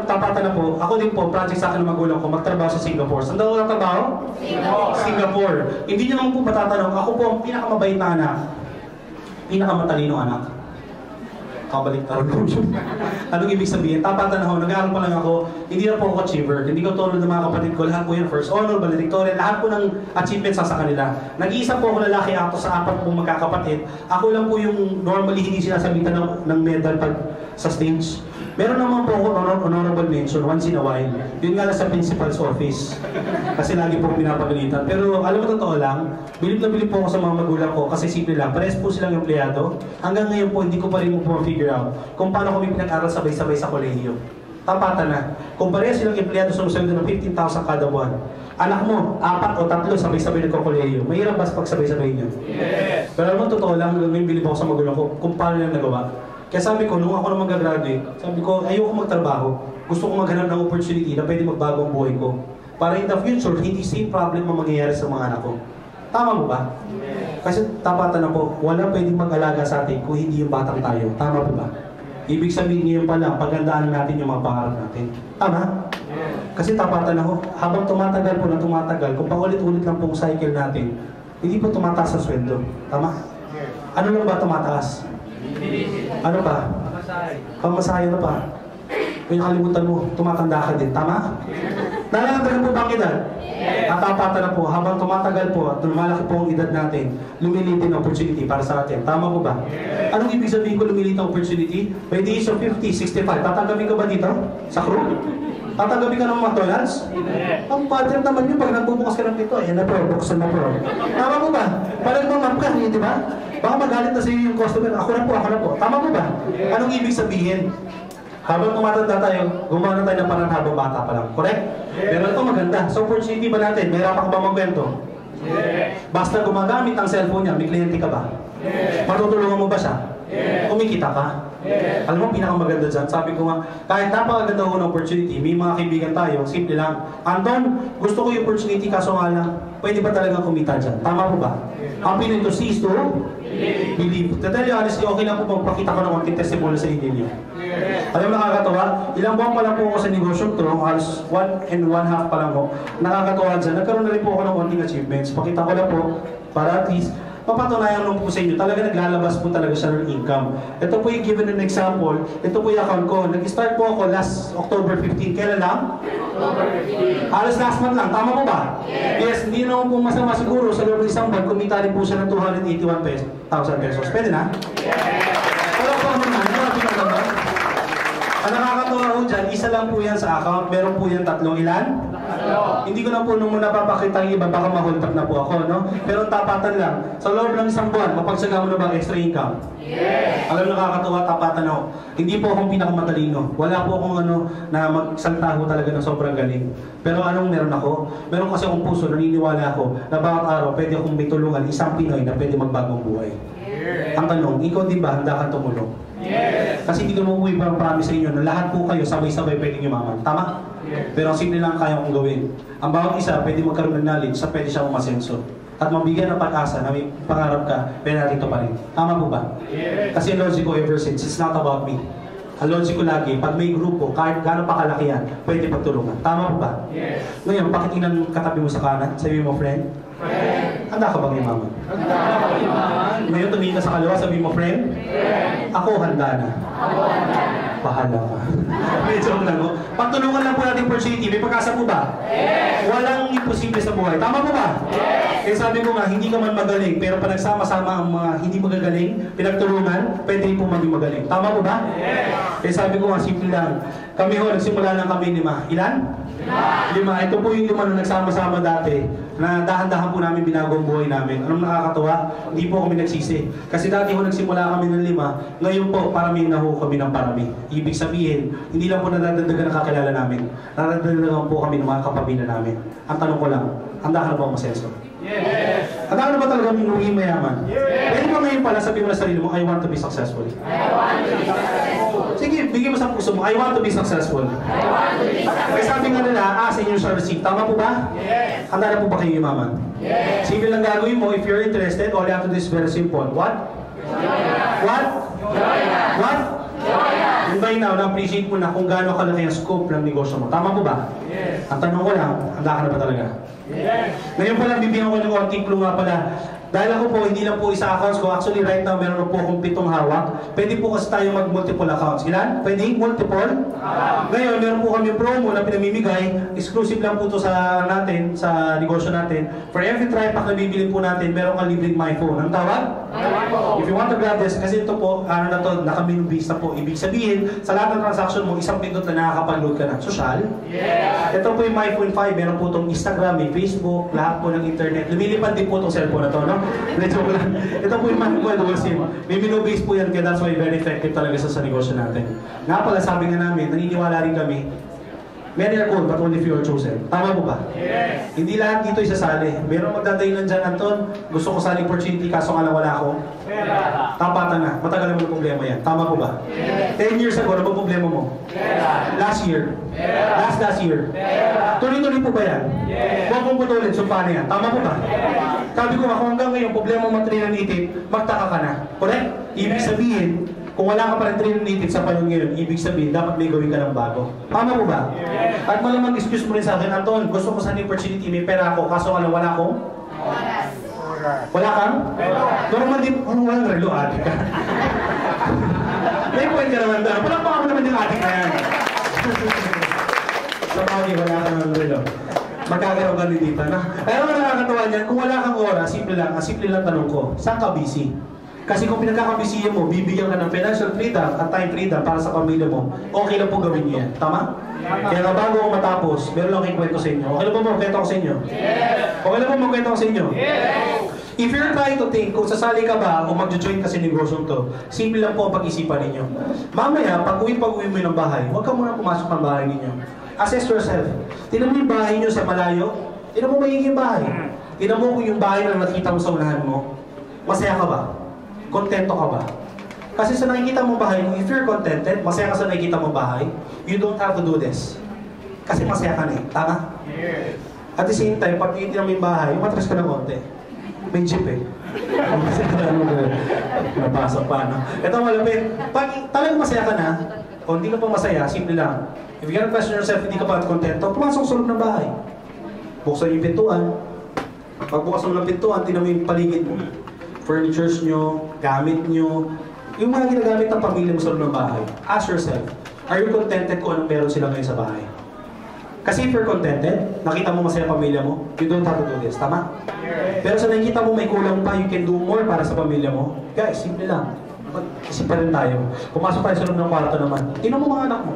tapatan na po. Ako din po, project sa akin ng magulang ko, magtrabaho sa Singapore. Saan daw trabaho? Singapore. Hindi niyo naman po matatanong, ako po ang pinakamabait na anak. Pinakamatalino anak. Kabaliktad ko yun. Anong ibig sabihin? Tapatan ako, nag-aaral pa lang ako, hindi na po ako achiever. Hindi ko tulad ng mga kapatid ko, lahat po yan first honor, valedictorian, lahat po ng achievements sa kanila. Nag-iisa po ako lalaki ako sa 4 pong magkakapatid. Ako lang po yung normally hindi sinasabitan ng medal pag sa stage. Meron naman po ako honorable mention once in a while. Yun nga lang sa principal's office. Kasi lagi po pinapagalitan. Pero alam mo totoo lang, bilib na bilib po ako sa mga magulang ko kasi simple lang. Parehas po silang empleyado. Hanggang ngayon po, hindi ko pa rin po ma-figure out kung paano kami pinag-aral sabay-sabay sa kolehiyo. Tapatan na. Kung parehas silang empleyado sa musawid ng 15,000 kada buwan. Anak mo, 4 o 3 sabay-sabay nagko-kolehiyo. Mahirap ba pagsabay-sabay niyo? Yes. Pero alam mo, totoo lang, may bilib ako sa magulang ko kung paano nila nagawa. Kaya sabi ko, nung ako na mag-graduate, sabi ko, ayoko magtrabaho. Gusto ko maghanap ng opportunity na pwede magbago ang buhay ko. Para in the future, hindi same problem ang mangyayari sa mga anak ko. Tama mo ba? Kasi tapatan na po, wala pwedeng mag-alaga sa atin kung hindi yung batang tayo. Tama po ba? Ibig sabihin ngayon pa lang, pagandaan natin yung mga pangarap natin. Tama? Kasi tapatan ako, habang tumatagal po na tumatagal, kung paulit-ulit lang pong cycle natin, hindi po tumataas ang sweldo. Tama? Ano lang ba tumataas? Ano pa? Pamasahe na pa. Kung nakalimutan mo, tumatanda ka din. Tama? Nalalagdagan po ba ang edad? Natapatan na po, habang tumatagal po at lumalaki po ang edad natin, lumilitin ang opportunity para sa atin. Tama po ba? Anong ibig sabihin ko lumilitin ang opportunity? By the age of 50, 65, tatanggapin ka ba dito? Sa crew? Tatanggapin ka ng McDonald's? Ang pattern naman yun pag nagbubukas ka ng dito, ayan na po, buksan na po. Tama po ba? Parang mamap ka, di ba? Baka magalit na sa iyo yung customer, ako na po. Tama po ba? Anong ibig sabihin? Habang tumatanda tayo, gumawa na tayo ng parang habang bata pa lang. Correct? Pero ito maganda. So opportunity ba natin? May rapat ka ba magkwento? Basta gumagamit ang cellphone niya, may kliyente ka ba? Matutulungan mo ba siya? Kumikita ka? Alam mo, pinakamaganda dyan. Sabi ko nga, kahit napakaganda ko ng opportunity, may mga kaibigan tayo, simple lang. Anton, gusto ko yung opportunity kaso nga lang, pwede ba talagang kumita dyan? Tama po ba? Ang pinito is to believe. To tell you honestly, okay lang po magpakita ko ng konting testimony sa inyo niyo. Alam mo, nakakatawa, ilang buwan pa lang po ako sa negosyo to, halos 1.5 pa lang po. Nakakatawa dyan, nagkaroon na rin po ako ng konting achievements. Pakita ko lang po, para at least, papatunayan lang po sa inyo, talaga naglalabas po talaga siya ng income. Ito po yung given an example, ito po yung account ko. Nag-start po ako last October 15. Kailan lang? October 15. Halos last month lang, tama po ba? Yes, hindi naman po masama siguro sa loob ng isang buwan, kumita rin po siya ng 281,000 pesos. Pwede na? Wala po ano na, marami na naman. Ang nakakatawa ko dyan, isa lang po yan sa account, meron po yan tatlong ilan? Hindi ko na po nung napapakita ang iba, baka ma-hold up na po ako, no? Pero tapatan lang, sa loob ng isang buwan, mapagsaga mo na ba extra income? Yes! Alam, nakakatawa, tapatan ako. Hindi po akong pinakamatalino. Wala po akong na magsalta ko talaga ng sobrang galing. Pero anong meron ako? Meron kasi akong puso, naniniwala ako na bawat araw pwede akong may tulungan isang Pinoy na pwede magbagong buhay. Yes! Ang tanong, ikaw di ba handa kang tumulong? Yes! Kasi hindi ko mo po ibang promise sa inyo na lahat po kayo sabay-sabay pwedeng yumaman. Tama? Yes. Pero simple lang kaya kong gawin. Ang bawat isa pwede magkaroon ng knowledge sa pwede siya umasenso. At mabigyan ng pag-asa na may pangarap ka, pwede natin ito pa rin. Tama po ba? Yes. Kasi ang logic ko ever since, it's not about me. Ang logic ko lagi, pag may grupo, kahit gano'n pa kalaki yan, pwede pagtulungan. Tama po ba? Yes. Ngayon, pakitingnan katabi mo sa kanan, sabi mo, friend, handa ka bang yumaman? Handa ka bang yumaman? Ngayon, tumingin ka sa kalawa, sabi mo, friend, ako handa na. Ako handa na. Pahala ka. Medyo lang, no? Pagtulungan lang po natin opportunity, may pag-asa po ba? Yes! Walang imposible sa buhay. Tama po ba? Yes! Kaya sabi ko nga, hindi ka man magaling, pero pag nagsama-sama ang mga hindi magagaling, pinagtulungan, pwede rin po maging magaling. Tama po ba? Yes! Kaya sabi ko nga, simple lang. Kami ho, nagsimula lang kami 5. Ilan? 5. Ito po yung 5 na nagsama-sama dati, na dahan-dahan po namin binago ang buhay namin. Anong nakakatawa? Hindi po kami nagsisi. Kasi dati ho nagsimula kami ng 5, ngayon po parami na ho kami ng parami. Ibig sabihin, hindi lang po nadadagdagan ang kakilala namin. Nadadagdagan po kami ng mga kapamilya namin. Ang tanong ko lang, handa ka na ba masenso? Yes! Handa ka na ba talaga maging mayaman? Yes! Pwede ba ngayon pala sabihin mo na sarili mo, I want to be successful? I want to be successful. Sige, bigyan mo sa puso mo, I want to be successful. I want to be successful. Kaya sabi nga nila, ask and you shall receive. Tama po ba? Yes! Handa na po ba kayo yumaman? Yes! Simple lang gagawin mo, if you're interested, all you have to do is very simple. What? What? What? And by now, na-appreciate mo na kung gaano kalaki ang scope ng negosyo mo. Tama po ba? Yes. Ang tanong ko lang, handa ka na ba talaga? Yes. Ngayon pala, bibigyan ko ng konting clue nga pala. Dahil ako po, hindi lang po isa accounts ko. Actually, right now, meron po akong 7 hawak. Pwede po kasi tayo mag-multiple accounts. Ilan? Pwede? Multiple? Ngayon, meron po kami promo na pinamimigay. Exclusive lang po ito sa natin, sa negosyo natin. For every tripack na bibili po natin, meron kang libreng MyPhone. Ang tawag? If you want to grab this, kasi ito po, ano na to, naka-minubase na po. Ibig sabihin, sa lahat ng transaction mo, isang pindot na nakakapag-load ka ng social. Yes. Ito po yung MyPhone 5. Meron po itong Instagram, may Facebook, lahat po ng internet. Lumilipad din po itong cellphone na to, no? Joke lang. Ito po yung MyPhone dual SIM. May minubase po yan, kaya that's why very effective talaga sa negosyo natin. Nga pala, sabi nga namin, naniniwala rin kami, Many are called, but only few are chosen. Tama po ba? Yes. Hindi lahat dito isasali. Meron magdadahilan dyan, Anton. Gusto ko sali opportunity, kaso nga lang wala ako. Pera. Tapatan na. Matagal naman ang problema yan. Tama po ba? Yes. 10 years ago, ano ba problema mo? Pera. Last year. Pera. Last year. Pera. Tuloy-tuloy po ba yan? Yes. Huwag mong putulin, sumpa na yan. Tama po ba? Sabi ko nga, kung hanggang ngayon, problema mo trinanitin, magtaka ka na. Correct? Ibig sabihin, kung wala ka pa rin trinanitin sa panahon ngayon, ibig sabihin, dapat may gawin ka ng bago. Tama po ba? Yes. At malamang excuse mo rin sa akin, Anton, gusto ko sa opportunity, may pera ako, kaso nga lang wala akong? Wala kang? Normal din, walang relo, adik ka. May point ka naman doon. Palakpakan mo naman yung adik na yan. Sa bagay, wala ka ng relo. Magkakaroon ka din dito, na? Pero ang nakakatawa niyan, kung wala kang oras, simple lang tanong ko, saan ka busy? Kasi kung pinagkakabisiyan mo, bibigyan ka ng financial freedom at time freedom para sa pamilya mo, okay lang po gawin niyo yan. Tama? Kaya nga bago ako matapos, meron lang akong kwento sa inyo. Okay lang po magkwento ko sa inyo? Yes. Okay lang po magkwento ko sa inyo? Yes. If you're trying to think kung sasali ka ba o mag-join ka sa negosyong to, simple lang po ang pag-isipan ninyo. Mamaya, pag-uwi mo ng bahay, huwag ka muna pumasok ng bahay ninyo. Assess yourself. Tingnan mo yung bahay nyo sa malayo. Tingnan mo magiging bahay. Tingnan mo kung yung bahay na nakita mo sa unahan mo. Masaya ka ba? Kontento ka ba? Kasi sa nakikita mong bahay, if you're contented, masaya ka sa nakikita mong bahay, you don't have to do this. Kasi masaya ka na eh. Tama? Yes. At the same time, pag tinitin mo yung bahay, matras ka ng konti. May jeep eh. Napasok pa, no? Ito malapit. Pag talagang masaya ka na, o hindi ka pa masaya, simple lang. If you can't question yourself, hindi ka pa kontento, pumasok sa loob ng bahay. Buksan yung pintuan. Pag bukas mo ng pintuan, tinan mo yung paligid mo. Furnitures nyo, gamit nyo, yung mga ginagamit ng pamilya mo sa loob ng bahay. Ask yourself, are you contented kung anong meron sila ngayon sa bahay? Kasi if you're contented, nakita mo masaya pamilya mo, you don't have to do this. Tama? Pero sa nakikita mo may kulang pa, you can do more para sa pamilya mo. Guys, simple lang. Mag-isipan rin tayo. Pumasok tayo sa loob ng kwarto naman. Tingnan mo mga anak mo.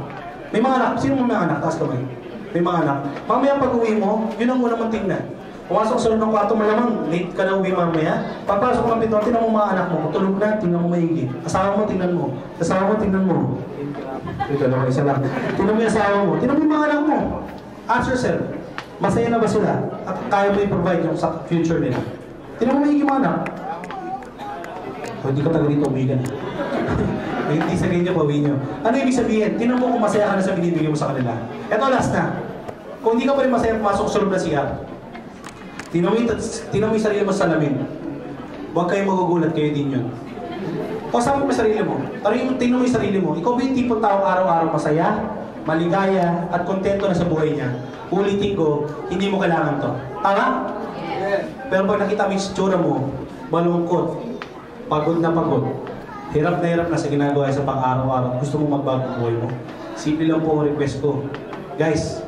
May mga anak. Sino mo mga anak? Taas kamay. May mga anak. Mamaya pag-uwi mo, yun ang muna mong tingnan. Pumasok sa loob ng kwarto, malamang late ka na uwi mamaya. Pagpasok ng pinto, tingnan mo mga anak mo. Tulog na, tingnan mo maigi. Asawa mo, tingnan mo. Asawa mo, tingnan mo. Ito lang, isa lang. Tingnan mo yung asawa mo. Tingnan mo yung mga anak mo. Ask yourself, masaya na ba sila? At kaya mo i-provide yung sa future nila? Tingnan mo maigi mga anak. O, hindi ka taga dito, umigan. Hindi sa ganyan pa, uwi nyo. Ano ibig sabihin? Tingnan mo kung masaya ka na sa binibigay mo sa kanila. Ito, last na. Kung hindi ka pa rin masaya pumasok sa loob na siya, tingnan mo yung sarili mo sa salamin. Huwag kayong magugulat, kayo din yun. Kausapin mo yung sarili mo. Tingnan mo yung sarili mo. Ikaw ba yung tipong tao araw-araw masaya, maligaya, at kontento na sa buhay niya? Ulitin ko, hindi mo kailangan to. Tama? Yes. Pero pag nakita mo yung itsura mo, malungkot, pagod na hirap na sa ginagawa sa pang-araw-araw, gusto mo magbago ang buhay mo. Simple lang po ang request ko. Guys,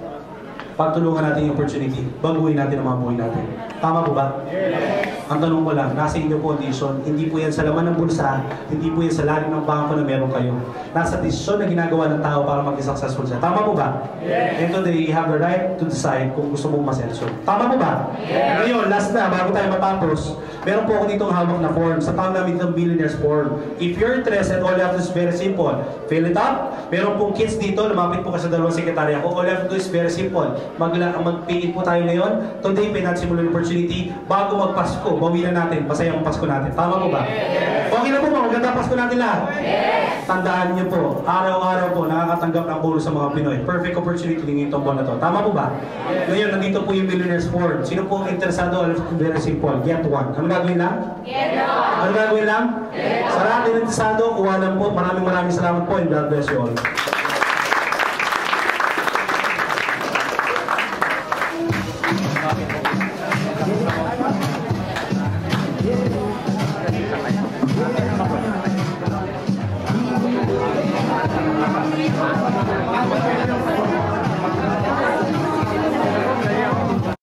pagtulungan natin yung opportunity, baguhin natin ang mga buhay natin. Tama po ba? Yes. Ang tanong ko lang, nasa inyo po ang desisyon. Hindi po yan sa laman ng bulsa, hindi po yan sa lalim ng bangko na meron kayo. Nasa desisyon na ginagawa ng tao para maging successful siya. Tama po ba? Yes. And today, you have the right to decide kung gusto mong masenso. Tama po ba? Yes. Ngayon, last na, bago tayo matapos, meron po ako ditong hawak na form. Sa tawag namin itong Billionaires Form. If you're interested, all you have to do is very simple. Fill it up. Meron pong kids dito, lumapit po ka sa dalawang sekretarya ko. All you have to do is very simple. Mag-pingin po tayo ngayon. Today, pinagsimulan yung opportunity. Bago magpasko, bawilan natin. Masaya ang Pasko natin. Tama po ba? Yes. Okay na po ba? Maganda Pasko natin lahat. Yes. Tandaan niyo po, araw-araw po nakakatanggap ng bonus sa mga Pinoy. Perfect opportunity din itong buwan na to. Tama po ba? Yes. Ngayon, nandito po yung Billionaires Form. Sino po ang interesado? Very simple. Get one. Ano gagawin lang? Get one. Ano gagawin lang? Get one. Sa lahat ng interesado, kuha lang po. Maraming salamat po and God bless you all.